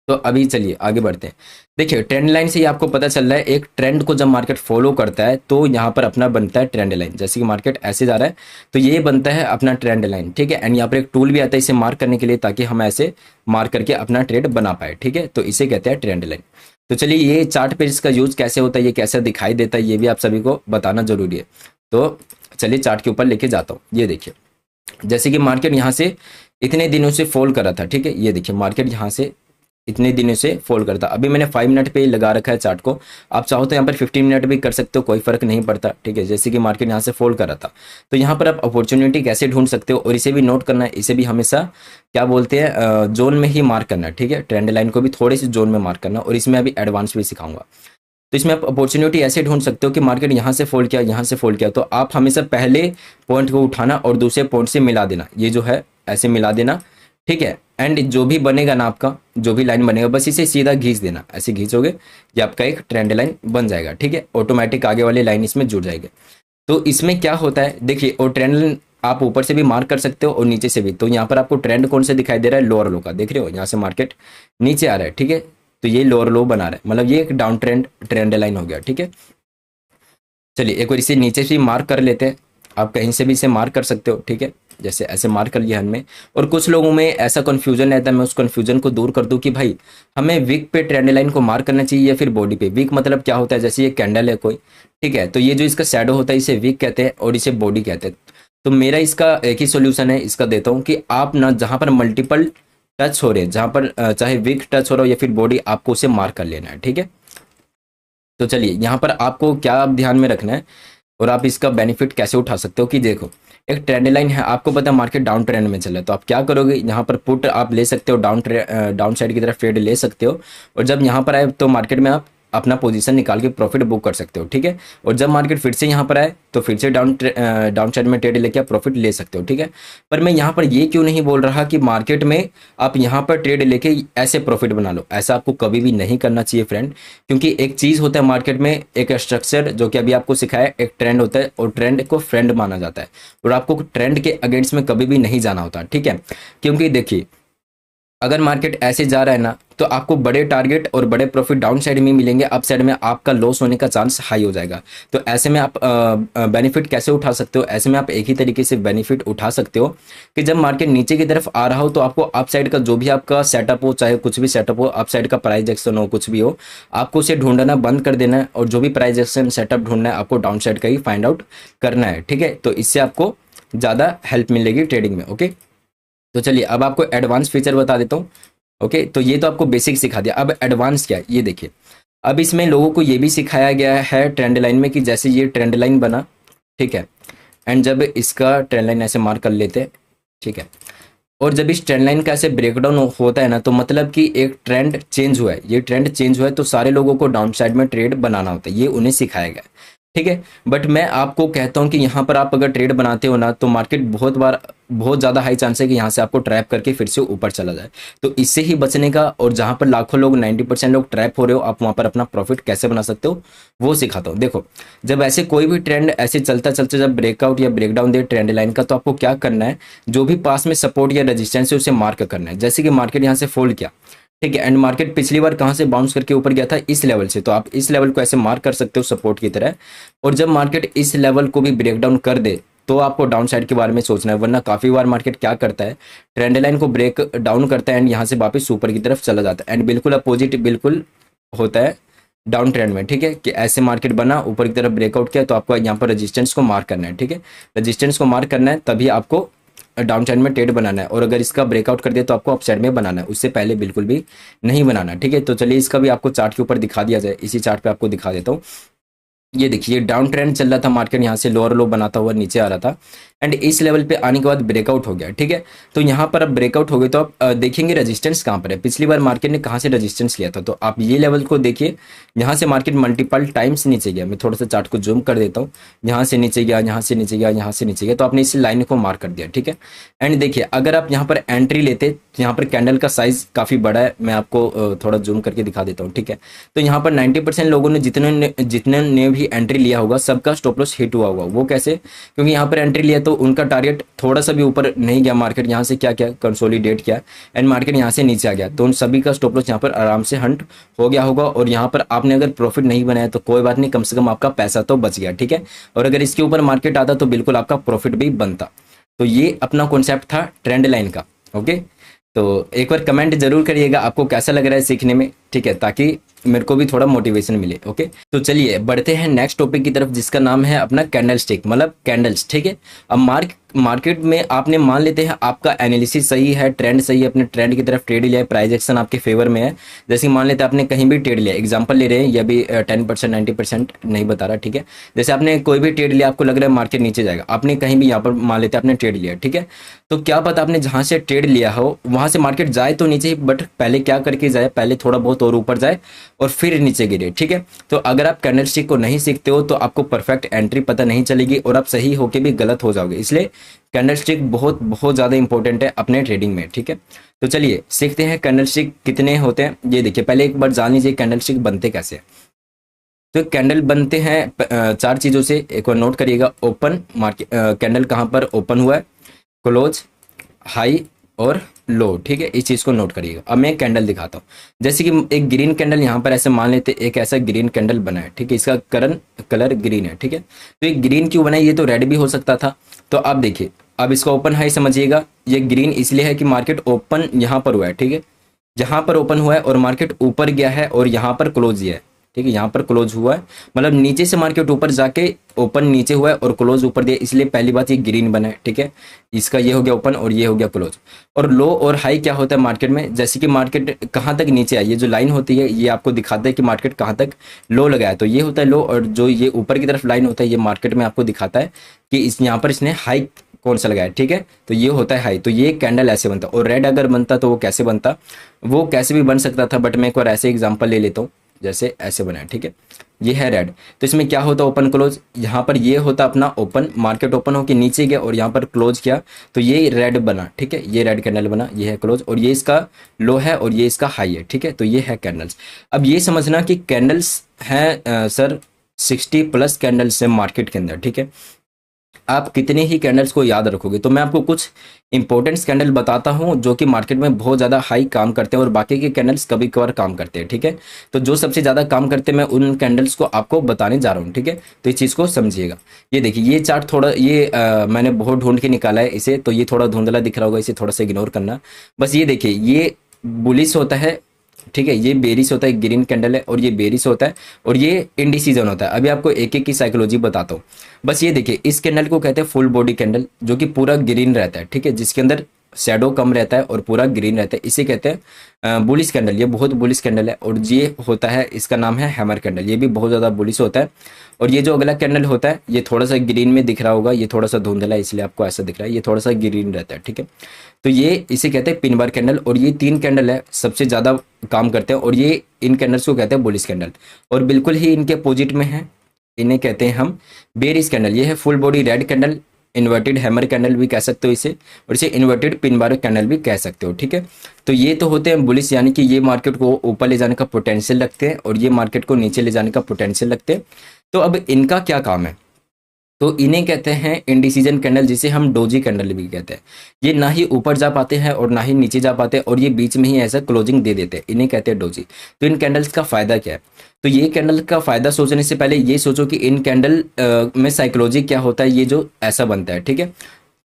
तो अभी चलिए आगे बढ़ते हैं। देखिए ट्रेंड लाइन से ही आपको पता चल रहा है, एक ट्रेंड को जब मार्केट फॉलो करता है तो यहाँ पर अपना बनता है ट्रेंड लाइन। जैसे कि मार्केट ऐसे जा रहा है तो ये बनता है अपना ट्रेंड लाइन, ठीक है। एंड यहाँ पर एक टूल भी आता है इसे मार्क करने के लिए, ताकि हम ऐसे मार्क करके अपना ट्रेड बना पाए, ठीक है। तो इसे कहते हैं ट्रेंड लाइन। तो चलिए ये चार्ट पे इसका यूज कैसे होता है, ये कैसे दिखाई देता है, ये भी आप सभी को बताना जरूरी है। तो चलिए चार्ट के ऊपर लेके जाता हूँ। ये देखिए जैसे कि मार्केट यहाँ से इतने दिनों से फॉल कर रहा था, ठीक है। ये देखिए मार्केट यहाँ से इतने दिनों से फॉल करता, अभी मैंने 5 मिनट पे लगा रखा है चार्ट को। आप चाहो तो यहाँ पर 15 मिनट भी कर सकते हो, कोई फर्क नहीं पड़ता, ठीक है। जैसे कि मार्केट यहाँ से फॉल कर रहा था, तो यहाँ पर आप अपॉर्चुनिटी कैसे ढूंढ सकते हो, और इसे भी नोट करना है। इसे भी हमेशा क्या बोलते हैं, जोन में ही मार्क करना है, ठीक है। ट्रेंड लाइन को भी थोड़े से जोन में मार्क करना, और इसमें अभी एडवांस भी सिखाऊंगा। तो इसमें आप अपॉर्चुनिटी ऐसे ढूंढ सकते हो कि मार्केट यहाँ से फॉल किया, यहाँ से फॉल किया, तो आप हमेशा पहले पॉइंट को उठाना और दूसरे पॉइंट से मिला देना, ये जो है ऐसे मिला देना, ठीक है। एंड जो भी बनेगा ना, आपका जो भी लाइन बनेगा बस इसे सीधा खींच देना, ऐसे खींचोगे ये आपका एक ट्रेंड लाइन बन जाएगा, ठीक है। ऑटोमेटिक आगे वाली लाइन इसमें जुड़ जाएगी। तो इसमें क्या होता है देखिए, और ट्रेंड लाइन आप ऊपर से भी मार्क कर सकते हो और नीचे से भी। तो यहाँ पर आपको ट्रेंड कौन से दिखाई दे रहा है, लोअर लो का, देख रहे हो यहाँ से मार्केट नीचे आ रहा है, ठीक है। तो ये लोअर लो बना रहा है, मतलब ये एक डाउन ट्रेंड लाइन हो गया, ठीक है। चलिए एक बार इसे नीचे से मार्क कर लेते हैं, आप कहीं से भी इसे मार्क कर सकते हो, ठीक है। जैसे ऐसे मार्क कर लिया हमने। और कुछ लोगों में ऐसा कंफ्यूजन रहता है, मैं उस कंफ्यूजन को दूर कर दूं कि भाई हमें वीक पे ट्रेंड लाइन को मार्क करना चाहिए या फिर बॉडी पे। वीक मतलब क्या होता है, जैसे ये कैंडल है कोई, ठीक है, तो ये जो इसका शैडो होता है इसे वीक कहते हैं और इसे बॉडी कहते हैं। तो मेरा इसका एक ही सोल्यूशन है, इसका देता हूँ कि आप ना जहां पर मल्टीपल टच हो रहे हैं, जहां पर चाहे विक टच हो रहा हो या फिर बॉडी, आपको उसे मार्क कर लेना है, ठीक है। तो चलिए यहाँ पर आपको क्या ध्यान में रखना है और आप इसका बेनिफिट कैसे उठा सकते हो कि देखो, एक ट्रेंड लाइन है, आपको पता है मार्केट डाउन ट्रेंड में चल रहा है, तो आप क्या करोगे, यहाँ पर पुट आप ले सकते हो, डाउन साइड की तरफ ट्रेड ले सकते हो, और जब यहाँ पर आए तो मार्केट में आप अपना पोजीशन निकाल के प्रॉफिट बुक कर सकते हो, ठीक है। और जब मार्केट फिर से यहाँ पर आए तो फिर से डाउन साइड में ट्रेड लेके आप प्रॉफिट ले सकते हो, ठीक है। पर मैं यहाँ पर ये क्यों नहीं बोल रहा कि मार्केट में आप यहाँ पर ट्रेड लेके ऐसे प्रॉफिट बना लो, ऐसा आपको कभी भी नहीं करना चाहिए फ्रेंड, क्योंकि एक चीज़ होता है मार्केट में, एक स्ट्रक्चर जो कि अभी आपको सिखाया, एक ट्रेंड होता है और ट्रेंड को फ्रेंड माना जाता है, और आपको ट्रेंड के अगेंस्ट में कभी भी नहीं जाना होता, ठीक है। क्योंकि देखिए, अगर मार्केट ऐसे जा रहा है ना, तो आपको बड़े टारगेट और बड़े प्रॉफिट डाउन साइड में मिलेंगे, अप साइड में आपका लॉस होने का चांस हाई हो जाएगा। तो ऐसे में आप बेनिफिट कैसे उठा सकते हो, ऐसे में आप एक ही तरीके से बेनिफिट उठा सकते हो कि जब मार्केट नीचे की तरफ आ रहा हो, तो आपको अप साइड का जो भी आपका सेटअप हो, चाहे कुछ भी सेटअप हो, अप साइड का प्राइस एक्शन हो, कुछ भी हो, आपको उसे ढूंढना बंद कर देना है, और जो भी प्राइस एक्शन सेटअप ढूंढना है, आपको डाउन साइड का ही फाइंड आउट करना है, ठीक है। तो इससे आपको ज़्यादा हेल्प मिलेगी ट्रेडिंग में, ओके। तो चलिए अब आपको एडवांस फीचर बता देता हूँ, ओके। तो ये तो आपको बेसिक सिखा दिया, अब एडवांस क्या है ये देखिए। अब इसमें लोगों को ये भी सिखाया गया है ट्रेंड लाइन में कि जैसे ये ट्रेंड लाइन बना, ठीक है, एंड जब इसका ट्रेंड लाइन ऐसे मार्क कर लेते हैं, ठीक है, और जब इस ट्रेंड लाइन का ऐसे ब्रेकडाउन होता है ना, तो मतलब कि एक ट्रेंड चेंज हुआ है, ये ट्रेंड चेंज हुआ है, तो सारे लोगों को डाउन साइड में ट्रेड बनाना होता है, ये उन्हें सिखाया गया है, ठीक है। बट मैं आपको कहता हूं कि यहाँ पर आप अगर ट्रेड बनाते हो ना, तो मार्केट बहुत बार बहुत ज़्यादा हाई चांस है कि यहाँ से आपको ट्रैप करके फिर से ऊपर चला जाए। तो इससे ही बचने का, और जहाँ पर लाखों लोग 90% लोग ट्रैप हो रहे हो, आप वहाँ पर अपना प्रॉफिट कैसे बना सकते हो वो सिखाता हूँ। देखो, जब ऐसे कोई भी ट्रेंड ऐसे चलता चलते जब ब्रेकआउट या ब्रेकडाउन दे ट्रेंड लाइन का, तो आपको क्या करना है, जो भी पास में सपोर्ट या रेजिस्टेंस है उसे मार्क करना है। जैसे कि मार्केट यहाँ से फोल्ड किया, ठीक है, एंड मार्केट पिछली बार कहाँ से बाउंस करके ऊपर गया था, इस लेवल से, तो आप इस लेवल को ऐसे मार्क कर सकते हो सपोर्ट की तरह। और जब मार्केट इस लेवल को भी ब्रेक डाउन कर दे, तो आपको डाउन साइड के बारे में सोचना है, वरना काफी बार मार्केट क्या करता है, ट्रेंड लाइन को ब्रेक डाउन करता है एंड यहाँ से वापस ऊपर की तरफ चला जाता है, एंड बिल्कुल अपोजिट बिल्कुल होता है डाउन ट्रेंड में, ठीक है, कि ऐसे मार्केट बना, ऊपर की तरफ ब्रेकआउट किया, तो आपको यहाँ पर रेजिस्टेंस को मार्क करना है, ठीक है, रेजिस्टेंस को मार्क करना है, तभी आपको डाउन साइड में ट्रेड बनाना है। और अगर इसका ब्रेकआउट कर दिया तो आपको अप साइड में बनाना है, उससे पहले बिल्कुल भी नहीं बनाना, ठीक है। तो चलिए इसका भी आपको चार्ट के ऊपर दिखा दिया जाए, इसी चार्ट पे आपको दिखा देता हूँ। ये देखिए, डाउन ट्रेंड चल रहा था, मार्केट यहाँ से लोअर लो बनाता हुआ नीचे आ रहा था, एंड इस लेवल पे आने के बाद ब्रेकआउट हो गया, ठीक है। तो यहाँ पर अब ब्रेकआउट हो गए, तो आप देखेंगे रेजिस्टेंस कहाँ पर है, पिछली बार मार्केट ने कहाँ से रेजिस्टेंस लिया था, तो आप ये लेवल को देखिए, यहाँ से मार्केट मल्टीपल टाइम्स नीचे गया, मैं थोड़ा सा चार्ट को जूम कर देता हूँ, यहाँ से नीचे गया, यहाँ से नीचे गया, यहाँ से नीचे गया, तो आपने इस लाइन को मार्क कर दिया, ठीक है। एंड देखिए, अगर आप यहाँ पर एंट्री लेते, तो यहाँ पर कैंडल का साइज काफी बड़ा है, मैं आपको थोड़ा जूम करके दिखा देता हूँ, ठीक है। तो यहाँ पर 90% लोगों ने जितने ने भी एंट्री लिया होगा, सबका स्टॉप लॉस हिट हुआ होगा। वो कैसे, क्योंकि यहाँ पर एंट्री लिया तो उनका टारगेट थोड़ा सा भी ऊपर नहीं गया, मार्केट यहाँ से क्या क्या कंसोलिडेट किया एंड मार्केट यहाँ से नीचे आ गया, तो उन सभी का स्टॉप लॉस यहाँ पर आराम से हंट हो गया होगा। और यहाँ पर आपने अगर प्रॉफिट नहीं बनाया तो कोई बात नहीं, कम से कम आपका पैसा तो बच गया, ठीक है। और अगर इसके ऊपर मार्केट आता तो बिल्कुल आपका प्रॉफिट भी बनता। तो ये अपना कॉन्सेप्ट था ट्रेंड लाइन का, ओके। तो एक बार कमेंट जरूर करिएगा आपको कैसा लग रहा है सीखने में, ठीक है, ताकि मेरे को भी थोड़ा मोटिवेशन मिले, ओके। तो चलिए बढ़ते हैं नेक्स्ट टॉपिक की तरफ, जिसका नाम है अपना कैंडल स्टिक, मतलब कैंडल्स, ठीक है। अब मार्केट में आपने मान लेते हैं आपका एनालिसिस सही है, ट्रेंड सही है, अपने ट्रेंड की तरफ ट्रेड लिया है, प्राइस एक्शन आपके फेवर में है, जैसे मान लेते हैं आपने कहीं भी ट्रेड लिया, एग्जांपल ले रहे हैं, ये भी 10% 90% नहीं बता रहा, ठीक है। जैसे आपने कोई भी ट्रेड लिया, आपको लग रहा है मार्केट नीचे जाएगा, आपने कहीं भी यहाँ पर मान लेते हैं आपने ट्रेड लिया, ठीक है। तो क्या पता आपने जहाँ से ट्रेड लिया हो वहाँ से मार्केट जाए तो नीचे ही, बट पहले क्या करके जाए, पहले थोड़ा बहुत और ऊपर जाए और फिर नीचे गिरे, ठीक है। तो अगर आप कैंडलस्टिक को नहीं सीखते हो तो आपको परफेक्ट एंट्री पता नहीं चलेगी और आप सही होके भी गलत हो जाओगे, इसलिए कैंडलस्टिक बहुत बहुत ज़्यादा इंपॉर्टेंट है अपने ट्रेडिंग में, ठीक है। तो चलिए सीखते हैं कैंडलस्टिक कितने होते हैं। ये देखिए, पहले एक बार जान लीजिए कैंडलस्टिक बनते कैसे हैं। तो कैंडल बनते हैं 4 चीज़ों से, एक बार नोट करिएगा। ओपन मार्केट, कैंडल कहाँ पर ओपन हुआ है, क्लोज, हाई और लो, ठीक है, इस चीज़ को नोट करिएगा। अब मैं कैंडल दिखाता हूँ, जैसे कि एक ग्रीन कैंडल यहाँ पर ऐसे मान लेते, एक ऐसा ग्रीन कैंडल बना है, ठीक है, इसका कलर ग्रीन है, ठीक है। तो ये ग्रीन क्यों बना है, ये तो रेड भी हो सकता था। तो आप देखिए, अब इसका ओपन हाई समझिएगा, ये ग्रीन इसलिए है कि मार्केट ओपन यहाँ पर हुआ है, ठीक है, जहाँ पर ओपन हुआ है और मार्केट ऊपर गया है और यहाँ पर क्लोज किया है, ठीक है, यहाँ पर क्लोज हुआ है, मतलब नीचे से मार्केट ऊपर जाके ओपन नीचे हुआ है और क्लोज ऊपर दिया, इसलिए पहली बात ये ग्रीन बना है। ठीक है, इसका ये हो गया ओपन और ये हो गया क्लोज। और लो और हाई क्या होता है मार्केट में, जैसे कि मार्केट कहाँ तक नीचे आई, ये जो लाइन होती है ये आपको दिखाता है कि मार्केट कहाँ तक लो लगा है, तो ये होता है लो। और जो ये ऊपर की तरफ लाइन होता है ये मार्केट में आपको दिखाता है कि इस यहाँ पर इसने हाई कौन सा लगाया। ठीक है, तो ये होता है हाई। तो ये कैंडल ऐसे बनता। और रेड अगर बनता तो वो कैसे बनता, वो कैसे भी बन सकता था, बट मैं एक बार ऐसे एग्जांपल ले लेता हूँ, जैसे ऐसे बना है। ठीक है, ये है रेड, तो इसमें क्या होता ओपन क्लोज, यहाँ पर ये होता अपना ओपन, मार्केट ओपन होकर नीचे गया और यहाँ पर क्लोज किया तो ये रेड बना। ठीक है, ये रेड कैंडल बना, ये है क्लोज और ये इसका लो है और ये इसका हाई है। ठीक है, तो ये है कैंडल्स। अब ये समझना कि कैंडल्स हैं सर 60+ कैंडल्स है मार्केट के अंदर। ठीक है, आप कितने ही कैंडल्स को याद रखोगे, तो मैं आपको कुछ इंपॉर्टेंट कैंडल बताता हूं जो कि मार्केट में बहुत ज़्यादा हाई काम करते हैं और बाकी के कैंडल्स कभी कभार काम करते हैं। ठीक है, तो जो सबसे ज़्यादा काम करते हैं मैं उन कैंडल्स को आपको बताने जा रहा हूं। ठीक है, तो इस चीज़ को समझिएगा। ये देखिए, ये चार्ट थोड़ा ये मैंने बहुत ढूंढ के निकाला है इसे, तो ये थोड़ा धुंधला दिख रहा होगा, इसे थोड़ा सा इग्नोर करना। बस ये देखिए, ये बुलिश होता है। ठीक है, ये बेरिश होता है, ग्रीन कैंडल है, और ये बेरिश होता है और ये इंडिसीजन होता है। अभी आपको एक एक की साइकोलॉजी बताता हूँ। बस ये देखिए, इस कैंडल को कहते हैं फुल बॉडी कैंडल, जो कि पूरा ग्रीन रहता है। ठीक है, जिसके अंदर शैडो कम रहता है और पूरा ग्रीन रहता है, इसे कहते हैं बुलिश कैंडल। ये बहुत बुलिश कैंडल है। और ये होता है, इसका नाम है हैमर कैंडल, ये भी बहुत ज़्यादा बुलिश होता है। और ये जो अगला कैंडल होता है ये थोड़ा सा ग्रीन में दिख रहा होगा, ये थोड़ा सा धुंधला है इसलिए आपको ऐसा दिख रहा है, ये थोड़ा सा ग्रीन रहता है। ठीक है, तो ये इसे कहते हैं पिन बार कैंडल। और ये 3 कैंडल है सबसे ज़्यादा काम करते हैं और ये इन कैंडल्स को कहते हैं बुलिश कैंडल। और बिल्कुल ही इनके अपोजिट में है, इन्हें कहते हैं हम बेरिश कैंडल। ये है full body red candle, inverted hammer candle भी कह सकते हो इसे, और इसे इन्वर्टेड पिन बार कैंडल भी कह सकते हो। ठीक है, तो ये तो होते हैं बुलिश, यानी कि ये मार्केट को ऊपर ले जाने का पोटेंशियल रखते हैं और ये मार्केट को नीचे ले जाने का पोटेंशियल रखते हैं। तो अब इनका क्या काम है, तो इन्हें कहते हैं इंडिसीजन कैंडल, जिसे हम डोजी कैंडल भी कहते हैं। ये ना ही ऊपर जा पाते हैं और ना ही नीचे जा पाते हैं और ये बीच में ही ऐसा क्लोजिंग दे देते हैं, इन्हें कहते हैं डोजी। तो इन कैंडल्स का फायदा क्या है, तो ये कैंडल का फायदा सोचने से पहले ये सोचो कि इन कैंडल में साइकोलॉजी क्या होता है, ये जो ऐसा बनता है। ठीक है,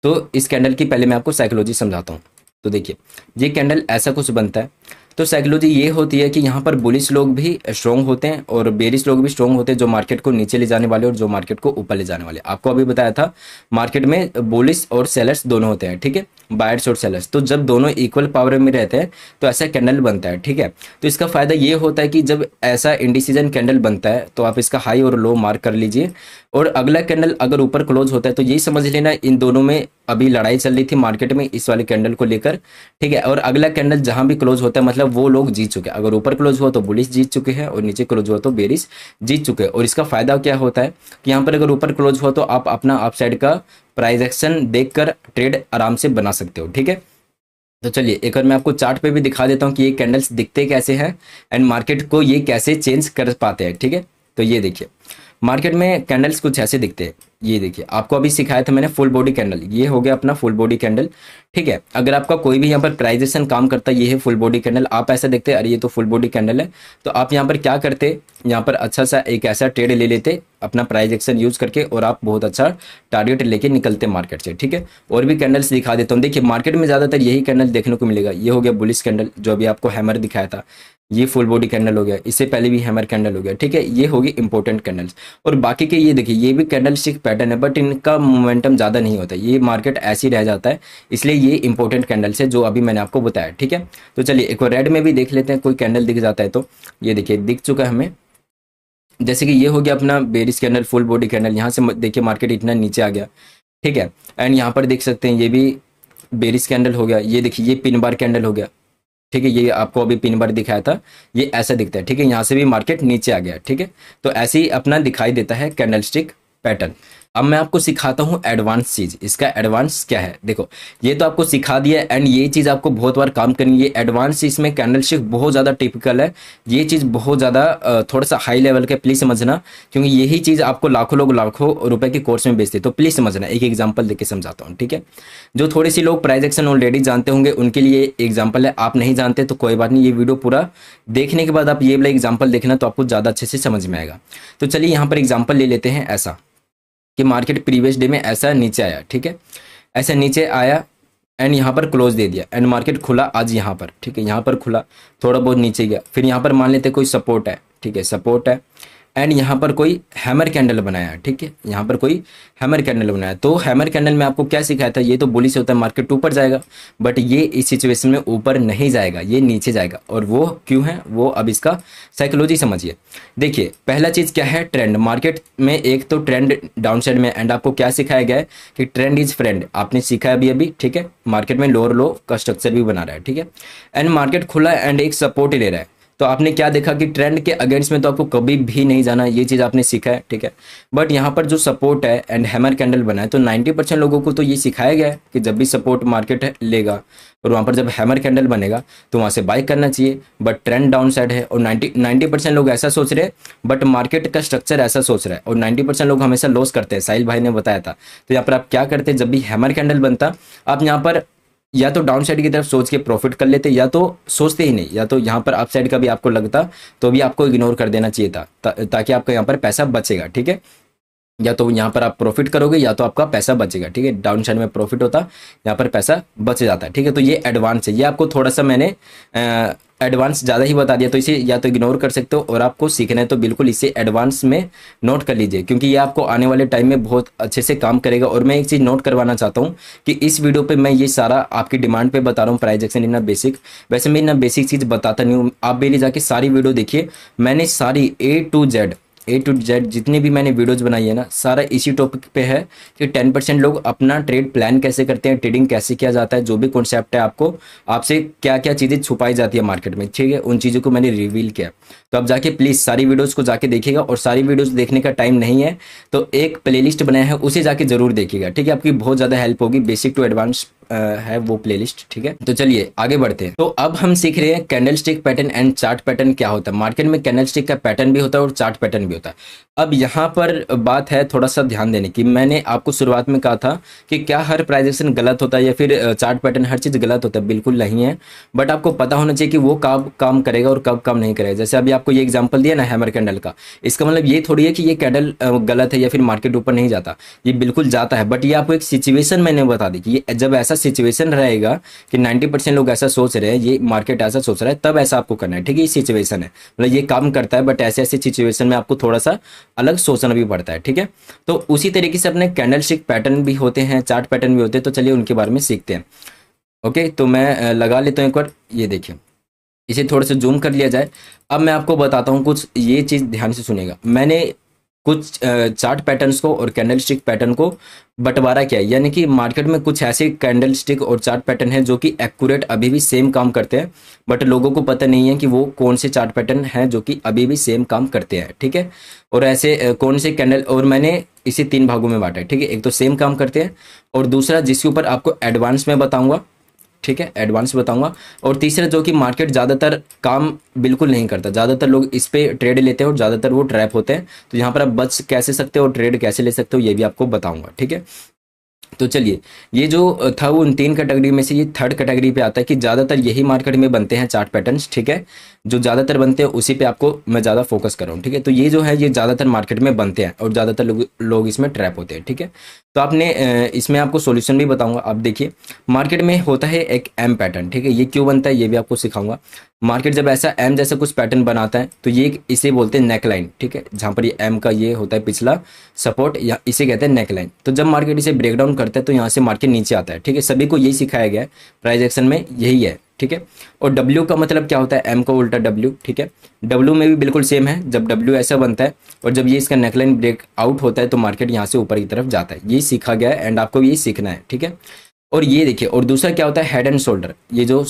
तो इस कैंडल की पहले मैं आपको साइकोलॉजी समझाता हूँ। तो देखिए, ये कैंडल ऐसा कुछ बनता है। तो साइकोलॉजी ये होती है कि यहाँ पर बुलिश लोग भी स्ट्रॉन्ग होते हैं और बेरिश लोग भी स्ट्रॉन्ग होते हैं, जो मार्केट को नीचे ले जाने वाले और जो मार्केट को ऊपर ले जाने वाले। आपको अभी बताया था मार्केट में बुलिश और सेलर्स दोनों होते हैं। ठीक है, बायर्स और सेलर्स, तो जब दोनों इक्वल पावर में रहते हैं तो ऐसा कैंडल बनता है। ठीक है, तो इसका फायदा ये होता है कि जब ऐसा इंडिसीजन कैंडल बनता है तो आप इसका हाई और लो मार्क कर लीजिए। और अगला कैंडल अगर ऊपर क्लोज होता है तो यही समझ लेना इन दोनों में अभी लड़ाई चल रही थी मार्केट में इस वाले कैंडल को लेकर। ठीक है, और अगला कैंडल जहां भी क्लोज होता है मतलब वो लोग जीत चुके हैं। अगर ऊपर क्लोज हुआ तो बुलिश जीत चुके हैं और नीचे क्लोज हुआ तो बेरिश जीत चुके हैं। और इसका फायदा क्या होता है कि यहाँ पर अगर ऊपर क्लोज हुआ तो आप अपना अप साइड का प्राइस एक्शन देखकर ट्रेड आराम से बना सकते हो। ठीक है, तो चलिए एक बार मैं आपको चार्ट पे भी दिखा देता हूँ कि ये कैंडल्स दिखते कैसे हैं एंड मार्केट को ये कैसे चेंज कर पाते हैं। ठीक है, तो ये देखिए, मार्केट में कैंडल्स कुछ ऐसे दिखते हैं। ये देखिए, आपको अभी सिखाया था मैंने फुल बॉडी कैंडल, ये हो गया अपना फुल बॉडी कैंडल। ठीक है, अगर आपका कोई भी यहाँ पर प्राइजेशन काम करता है, ये है फुल बॉडी कैंडल, आप ऐसा देखते हैं अरे ये तो फुल बॉडी कैंडल है, तो आप यहाँ पर क्या करते, यहाँ पर अच्छा सा एक ऐसा ट्रेड ले लेते अपना प्राइस एक्शन यूज करके और आप बहुत अच्छा टारगेट लेके निकलते मार्केट से। ठीक है, और भी कैंडल्स दिखा देता हूँ। देखिए, मार्केट में ज़्यादातर यही कैंडल देखने को मिलेगा। ये हो गया बुलिश कैंडल, जो अभी आपको हैमर दिखाया था, ये फुल बॉडी कैंडल हो गया, इससे पहले भी हैमर कैंडल हो गया। ठीक है, ये होगी इंपॉर्टेंट कैंडल्स। और बाकी के ये देखिए, ये भी कैंडल स्टिक पैटर्न है बट इनका मोमेंटम ज़्यादा नहीं होता, ये मार्केट ऐसे ही रह जाता है, इसलिए ये इंपॉर्टेंट कैंडल्स है जो अभी मैंने आपको बताया। ठीक है, तो चलिए एक बार रेड में भी देख लेते हैं, कोई कैंडल दिख जाता है तो। ये देखिए दिख चुका है हमें, जैसे कि ये हो गया अपना bearish candle full body candle, यहाँ से देखिए मार्केट इतना नीचे आ गया। ठीक है, एंड यहाँ पर देख सकते हैं ये भी बेरिश कैंडल हो गया। ये देखिए, ये पिन बार कैंडल हो गया। ठीक है, ये आपको अभी पिन बार दिखाया था, ये ऐसा दिखता है। ठीक है, यहाँ से भी मार्केट नीचे आ गया। ठीक है, तो ऐसे ही अपना दिखाई देता है कैंडल स्टिक पैटर्न। अब मैं आपको सिखाता हूँ एडवांस चीज, इसका एडवांस क्या है। देखो, ये तो आपको सिखा दिया एंड ये चीज आपको बहुत बार काम करनी है। एडवांस इसमें कैंडल स्टिक बहुत ज्यादा टिपिकल है, ये चीज बहुत ज्यादा थोड़ा सा हाई लेवल का, प्लीज समझना, क्योंकि यही चीज आपको लाखों लोग लाखों रुपए के कोर्स में बेचते, तो प्लीज समझना। एक एग्जाम्पल देके समझाता हूँ। ठीक है, जो थोड़ी सी लोग प्राइस एक्शन ऑलरेडी जानते होंगे उनके लिए एग्जाम्पल है, आप नहीं जानते तो कोई बात नहीं, ये वीडियो पूरा देखने के बाद आप ये वाला एग्जाम्पल देखना तो आपको ज्यादा अच्छे से समझ में आएगा। तो चलिए यहाँ पर एग्जाम्पल ले लेते हैं ऐसा कि मार्केट प्रीवियस डे में ऐसा नीचे आया। ठीक है, ऐसा नीचे आया एंड यहाँ पर क्लोज दे दिया एंड मार्केट खुला आज यहाँ पर। ठीक है, यहाँ पर खुला, थोड़ा बहुत नीचे गया, फिर यहाँ पर मान लेते कोई सपोर्ट है। ठीक है, सपोर्ट है, एंड यहाँ पर कोई हैमर कैंडल बनाया है, ठीक है, यहाँ पर कोई हैमर कैंडल बनाया। तो हैमर कैंडल में आपको क्या सिखाया था, ये तो बुलिश होता है, मार्केट ऊपर जाएगा, बट ये इस सिचुएशन में ऊपर नहीं जाएगा, ये नीचे जाएगा। और वो क्यों है, वो अब इसका साइकोलॉजी समझिए। देखिए पहला चीज़ क्या है, ट्रेंड। मार्केट में एक तो ट्रेंड डाउन साइड में, एंड आपको क्या सिखाया गया है कि ट्रेंड इज फ्रेंड, आपने सीखा है अभी, ठीक है। मार्केट में लोअर लो का स्ट्रक्चर भी बना रहा है, ठीक है, एंड मार्केट खुला एंड एक सपोर्ट ले रहा है। तो आपने क्या देखा कि ट्रेंड के अगेंस्ट में तो आपको कभी भी नहीं जाना, ये चीज़ आपने सीखा है, ठीक है। बट यहाँ पर जो सपोर्ट है एंड हैमर कैंडल बना है, तो 90% लोगों को तो ये सिखाया गया है कि जब भी सपोर्ट मार्केट लेगा और वहाँ पर जब हैमर कैंडल बनेगा तो वहाँ से बाय करना चाहिए। बट ट्रेंड डाउन साइड है और 90% लोग ऐसा सोच रहे हैं, बट मार्केट का स्ट्रक्चर ऐसा सोच रहा है, और 90% लोग हमेशा लॉस करते हैं। साहिल भाई ने बताया था। तो यहाँ पर आप क्या करते, जब भी हैमर कैंडल बनता, आप यहाँ पर या तो डाउन साइड की तरफ सोच के प्रॉफिट कर लेते, या तो सोचते ही नहीं, या तो यहाँ पर अप साइड का भी आपको लगता तो भी आपको इग्नोर कर देना चाहिए था, ताकि आपका यहाँ पर पैसा बचेगा, ठीक है। या तो यहाँ पर आप प्रॉफिट करोगे या तो आपका पैसा बचेगा, ठीक है। डाउन साइड में प्रॉफिट होता, यहाँ पर पैसा बच जाता है, ठीक है। तो ये एडवांस है, ये आपको थोड़ा सा मैंने एडवांस ज़्यादा ही बता दिया, तो इसे या तो इग्नोर कर सकते हो, और आपको सीखना है तो बिल्कुल इसे एडवांस में नोट कर लीजिए, क्योंकि ये आपको आने वाले टाइम में बहुत अच्छे से काम करेगा। और मैं एक चीज़ नोट करवाना चाहता हूँ कि इस वीडियो पे मैं ये सारा आपकी डिमांड पे बता रहा हूँ, प्राइस एक्शन इन बेसिक। वैसे मैं ना बेसिक चीज़ बताता नहीं हूँ, आप मेरी जाके सारी वीडियो देखिए, मैंने सारी ए टू जेड जितनी भी मैंने वीडियोज बनाई है ना, सारा इसी टॉपिक पे है कि 10% लोग अपना ट्रेड प्लान कैसे करते हैं, ट्रेडिंग कैसे किया जाता है, जो भी कॉन्सेप्ट है आपको, आपसे क्या क्या चीज़ें छुपाई जाती है मार्केट में, ठीक है, उन चीज़ों को मैंने रिवील किया। तो आप जाके प्लीज़ सारी वीडियोज़ को जाके देखिएगा, और सारी वीडियोज़ देखने का टाइम नहीं है तो एक प्लेलिस्ट बनाया है, उसे जाके जरूर देखिएगा, ठीक है। आपकी बहुत ज़्यादा हेल्प होगी, बेसिक टू एडवांस है वो प्लेलिस्ट, ठीक है। तो चलिए आगे बढ़ते हैं। तो अब हम सीख रहे हैं candle stick pattern and chart pattern क्या होता है। मार्केट में कैंडल स्टिक का पैटर्न भी होता है और चार्ट पैटर्न भी होता है। अब यहाँ पर बात है थोड़ा सा ध्यान देने की। मैंने आपको शुरुआत में कहा था कि क्या हर प्राइस एक्शन गलत होता है या फिर चार्ट पैटर्न हर चीज़ गलत होता है, बिल्कुल नहीं है। बट आपको पता होना चाहिए कि वो कब काम करेगा और कब काम नहीं करेगा। जैसे अभी आपको ये एग्जांपल दिया ना हैमर कैंडल का, इसका मतलब ये थोड़ी है कि ये कैंडल गलत है या फिर मार्केट ऊपर नहीं जाता, ये बिल्कुल जाता है। बट ये आपको एक सिचुएशन मैंने बता दी कि ये जब ऐसा सिचुएशन रहेगा कि 90% लोग ऐसा सोच रहे हैं, ये मार्केट ऐसा सोच रहा है, तब ऐसा आपको करना है, ठीक है। ये सिचुएशन है, मतलब ये काम करता है, बट ऐसे ऐसे सिचुएशन में आपको थोड़ा सा अलग सोचना भी पड़ता है, ठीक है। तो उसी तरीके से अपने कैंडल स्टिक पैटर्न भी होते हैं, चार्ट पैटर्न भी होते हैं। तो चलिए उनके बारे में सीखते हैं। ओके, तो मैं लगा लेता हूँ एक बार, ये देखिए, इसे थोड़ा सा जूम कर लिया जाए। अब मैं आपको बताता हूँ कुछ, ये चीज़ ध्यान से सुनेगा। मैंने कुछ चार्ट पैटर्न्स को और कैंडल स्टिक पैटर्न को बंटवारा किया है, यानी कि मार्केट में कुछ ऐसे कैंडल स्टिक और चार्ट पैटर्न है जो कि एक्यूरेट अभी भी सेम काम करते हैं, बट लोगों को पता नहीं है कि वो कौन से चार्ट पैटर्न हैं जो कि अभी भी सेम काम करते हैं, ठीक है। और ऐसे कौन से कैंडल, और मैंने इसे 3 भागों में बांटा है, ठीक है। एक तो सेम काम करते हैं, और दूसरा जिसके ऊपर आपको एडवांस में बताऊंगा, ठीक है, एडवांस बताऊंगा, और तीसरा जो कि मार्केट ज़्यादातर काम बिल्कुल नहीं करता, ज़्यादातर लोग इस पे ट्रेड लेते हैं और ज़्यादातर वो ट्रैप होते हैं। तो यहाँ पर आप बच कैसे सकते हो और ट्रेड कैसे ले सकते हो, ये भी आपको बताऊंगा, ठीक है। तो चलिए, ये जो था वो उन 3 कैटेगरी में से ये 3rd कैटेगरी पे आता है कि ज़्यादातर यही मार्केट में बनते हैं चार्ट पैटर्न्स, ठीक है। जो ज़्यादातर बनते हैं उसी पे आपको मैं ज़्यादा फोकस कर रहा हूँ, ठीक है। तो ये जो है ये ज़्यादातर मार्केट में बनते हैं और ज़्यादातर लोग इसमें ट्रैप होते हैं, ठीक है। तो आपने इसमें आपको सॉल्यूशन भी बताऊंगा। आप देखिए, मार्केट में होता है एक एम पैटर्न, ठीक है। ये क्यों बनता है ये भी आपको सिखाऊंगा। मार्केट जब ऐसा एम जैसा कुछ पैटर्न बनाता है तो ये इसे बोलते हैं नेक लाइन, ठीक है। जहाँ पर ये एम का ये होता है पिछला सपोर्ट, या इसे कहते हैं नेक लाइन। तो जब मार्केट इसे ब्रेक डाउन करता है तो यहाँ से मार्केट नीचे आता है, ठीक है। सभी को यही सिखाया गया है, प्राइस एक्शन में यही है, ठीक है। और डब्ल्यू का मतलब क्या होता है, एम का उल्टा डब्ल्यू, ठीक है। डब्ल्यू में भी बिल्कुल सेम है, जब डब्ल्यू ऐसा बनता है और जब ये इसका नेकलाइन ब्रेक आउट होता है तो मार्केट यहाँ से ऊपर की तरफ जाता है। ये सीखा गया है एंड आपको ये सीखना है, ठीक है। और ये देखिए, और दूसरा क्या होता है, हेड एंड शोल्डर। ये जो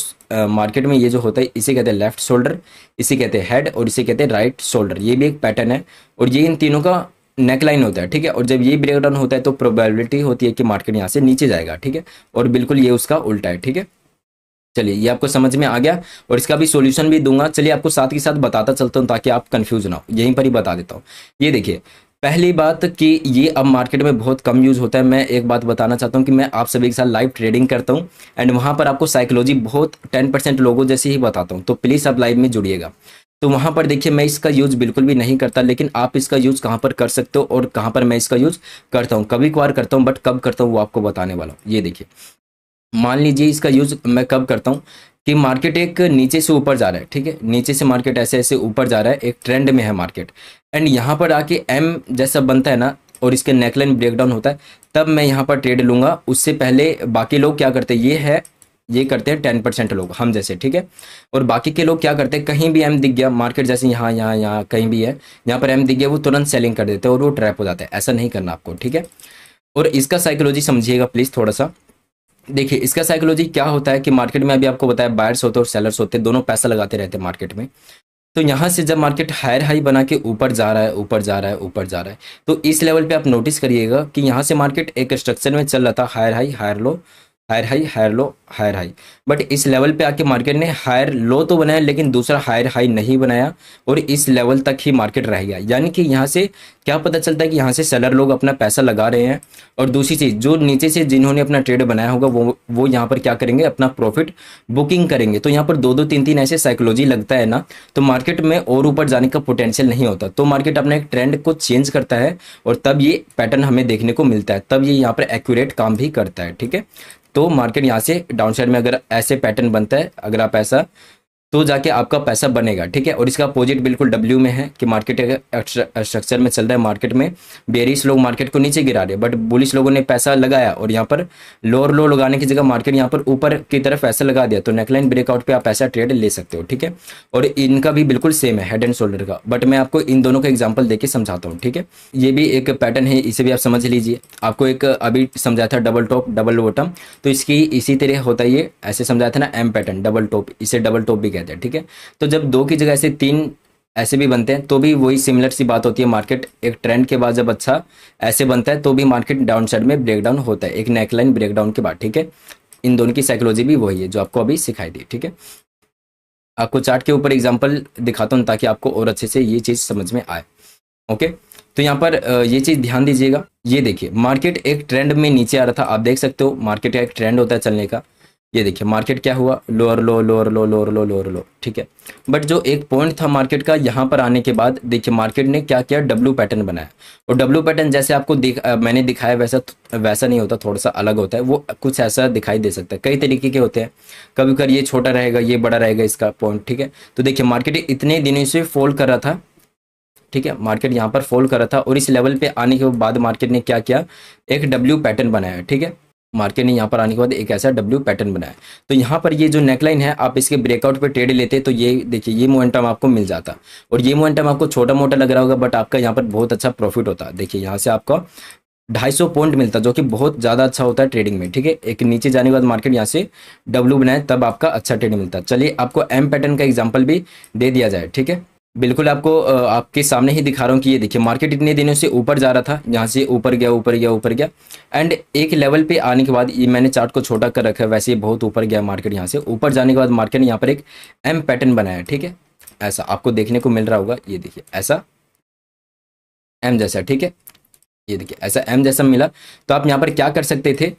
मार्केट में ये जो होता है इसे कहते हैं लेफ्ट शोल्डर, इसे कहते हैं हेड, और इसे कहते हैं राइट शोल्डर। ये भी एक पैटर्न है और ये इन तीनों का नेकलाइन होता है, ठीक है। और जब ये ब्रेक डाउन होता है तो प्रोबेबिलिटी होती है कि मार्केट यहाँ से नीचे जाएगा, ठीक है। और बिल्कुल ये उसका उल्टा है, ठीक है। चलिए, ये आपको समझ में आ गया और इसका भी सॉल्यूशन भी दूंगा। चलिए आपको साथ के साथ बताता चलता हूँ ताकि आप कंफ्यूज ना हो, यहीं पर ही बता देता हूँ। ये देखिए, पहली बात कि ये अब मार्केट में बहुत कम यूज़ होता है। मैं एक बात बताना चाहता हूँ कि मैं आप सभी के साथ लाइव ट्रेडिंग करता हूँ एंड वहाँ पर आपको साइकोलॉजी बहुत 10% लोगों जैसे ही बताता हूँ। तो प्लीज़ आप लाइव में जुड़िएगा। तो वहाँ पर देखिए, मैं इसका यूज़ बिल्कुल भी नहीं करता, लेकिन आप इसका यूज़ कहाँ पर कर सकते हो और कहाँ पर मैं इसका यूज़ करता हूँ। कभी कभार करता हूँ, बट कब करता हूँ वो आपको बताने वाला हूँ। ये देखिए, मान लीजिए इसका यूज़ मैं कब करता हूँ, कि मार्केट एक नीचे से ऊपर जा रहा है, ठीक है, नीचे से मार्केट ऐसे ऐसे ऊपर जा रहा है, एक ट्रेंड में है मार्केट, एंड यहाँ पर आके एम जैसा बनता है ना और इसके नेकलाइन ब्रेकडाउन होता है, तब मैं यहाँ पर ट्रेड लूंगा। उससे पहले बाकी लोग क्या करते हैं, ये करते हैं 10% लोग, हम जैसे, ठीक है। और बाकी के लोग क्या करते हैं, कहीं भी एम दिख गया, मार्केट जैसे यहाँ यहाँ यहाँ कहीं भी है, यहाँ पर एम दिख गया, वो तुरंत सेलिंग कर देते हैं और वो ट्रैप हो जाता है। ऐसा नहीं करना आपको, ठीक है। और इसका साइकोलॉजी समझिएगा प्लीज़ थोड़ा सा। देखिए इसका साइकोलॉजी क्या होता है कि मार्केट में अभी आपको बताया बायर्स होते हैं और सेलर्स होते हैं, दोनों पैसा लगाते रहते हैं मार्केट में। तो यहाँ से जब मार्केट हायर हाई बना के ऊपर जा रहा है, ऊपर जा रहा है, ऊपर जा रहा है, तो इस लेवल पे आप नोटिस करिएगा कि यहाँ से मार्केट एक स्ट्रक्चर में चल रहा था, higher high higher low, higher high higher low, higher high. But इस लेवल पे आके मार्केट ने हायर लो तो बनाया लेकिन दूसरा हायर हाई नहीं बनाया और इस लेवल तक ही मार्केट रह गया। यानी कि यहाँ से क्या पता चलता है कि यहाँ से सेलर लोग अपना पैसा लगा रहे हैं, और दूसरी चीज़ जो नीचे से जिन्होंने अपना ट्रेड बनाया होगा वो यहाँ पर क्या करेंगे, अपना प्रॉफिट बुकिंग करेंगे। तो यहाँ पर दो दो तीन तीन ऐसे साइकोलॉजी लगता है ना, तो मार्केट में और ऊपर जाने का पोटेंशियल नहीं होता, तो मार्केट अपने एक ट्रेंड को चेंज करता है और तब ये पैटर्न हमें देखने को मिलता है, तब ये यहाँ पर एक्यूरेट काम भी करता है, ठीक है। तो मार्केट यहाँ से डाउन साइड में अगर ऐसे पैटर्न बनता है, अगर आप ऐसा, तो जाके आपका पैसा बनेगा, ठीक है। और इसका अपोजिट बिल्कुल डब्ल्यू में है कि मार्केट स्ट्रक्चर में चल रहा है, मार्केट में बेरिश लोग मार्केट को नीचे गिरा रहे हैं, बट बुलिश लोगों ने पैसा लगाया और यहाँ पर लोअर लो लगाने की जगह मार्केट यहाँ पर ऊपर की तरफ पैसा लगा दिया, तो नेकलाइन ब्रेकआउट पे आप ऐसा ट्रेड ले सकते हो, ठीक है। और इनका भी बिल्कुल सेम है, हेड एंड शोल्डर का, बट मैं आपको इन दोनों का एग्जाम्पल देके समझाता हूँ, ठीक है। ये भी एक पैटर्न है, इसे भी आप समझ लीजिए। आपको एक अभी समझाया था डबल टॉप डबल बॉटम, तो इसकी इसी तरह होता है, ये ऐसे समझाया था ना एम पैटर्न डबल टॉप, इसे डबल टॉप भी कहते हैं, ठीक है। तो जब दो की जगह ऐसे तीन ऐसे भी बनते हैं तो भी वही सिमिलर सी बात होती है, मार्केट एक ट्रेंड के बाद जब अच्छा ऐसे बनता है तो भी मार्केट डाउन साइड में ब्रेकडाउन होता है, एक नेकलाइन ब्रेकडाउन के बाद, ठीक है। इन दोनों की साइकोलॉजी भी वही है जो आपको अभी सिखाई दी, ठीक है। आपको चार्ट के ऊपर एग्जांपल दिखाता हूँ ताकि आपको और अच्छे से ये चीज़ समझ में आए, ओके। तो यहाँ पर ये चीज़ ध्यान दीजिएगा। ये देखिए मार्केट एक ट्रेंड में नीचे आ रहा था, आप देख सकते हो मार्केट का एक ट्रेंड होता है चलने का। ये देखिए मार्केट क्या हुआ, लोअर लो लोअर लो लोअर लो लोअर लो, ठीक है। बट जो एक पॉइंट था मार्केट का, यहाँ पर आने के बाद देखिए मार्केट ने क्या किया, डब्ल्यू पैटर्न बनाया। और डब्ल्यू पैटर्न जैसे आपको मैंने दिखाया वैसा नहीं होता, थोड़ा सा अलग होता है, वो कुछ ऐसा दिखाई दे सकता है। कई तरीके के होते हैं, कभी कभी ये छोटा रहेगा, ये बड़ा रहेगा इसका पॉइंट, ठीक है। तो देखिए मार्केट इतने दिनों से फॉल कर रहा था, ठीक है, मार्केट यहाँ पर फॉल कर रहा था और इस लेवल पे आने के बाद मार्केट ने क्या किया, एक डब्ल्यू पैटर्न बनाया, ठीक है। मार्केट ने यहाँ पर आने के बाद एक ऐसा डब्ल्यू पैटर्न बनाया। तो यहाँ पर ये जो नेकलाइन है, आप इसके ब्रेकआउट पे ट्रेड लेते तो ये देखिए ये मोमेंटम आपको मिल जाता, और ये मोमेंटम आपको छोटा मोटा लग रहा होगा बट आपका यहाँ पर बहुत अच्छा प्रॉफिट होता। देखिए यहाँ से आपका 250 पॉइंट मिलता, जो कि बहुत ज़्यादा अच्छा होता है ट्रेडिंग में, ठीक है। एक नीचे जाने के बाद मार्केट यहाँ से डब्ल्यू बनाए तब आपका अच्छा ट्रेड मिलता। चलिए आपको एम पैटर्न का एग्जाम्पल भी दे दिया जाए, ठीक है। बिल्कुल आपको आपके सामने ही दिखा रहा हूँ कि ये देखिए मार्केट इतने दिनों से ऊपर जा रहा था, यहाँ से ऊपर गया ऊपर गया ऊपर गया, एंड एक लेवल पे आने के बाद ये मैंने चार्ट को छोटा कर रखा है, वैसे ही बहुत ऊपर गया मार्केट। यहाँ से ऊपर जाने के बाद मार्केट ने यहाँ पर एक एम पैटर्न बनाया, ठीक है। ऐसा आपको देखने को मिल रहा होगा, ये देखिए ऐसा एम जैसा, ठीक है। ये देखिए ऐसा एम जैसा मिला, तो आप यहाँ पर क्या कर सकते थे,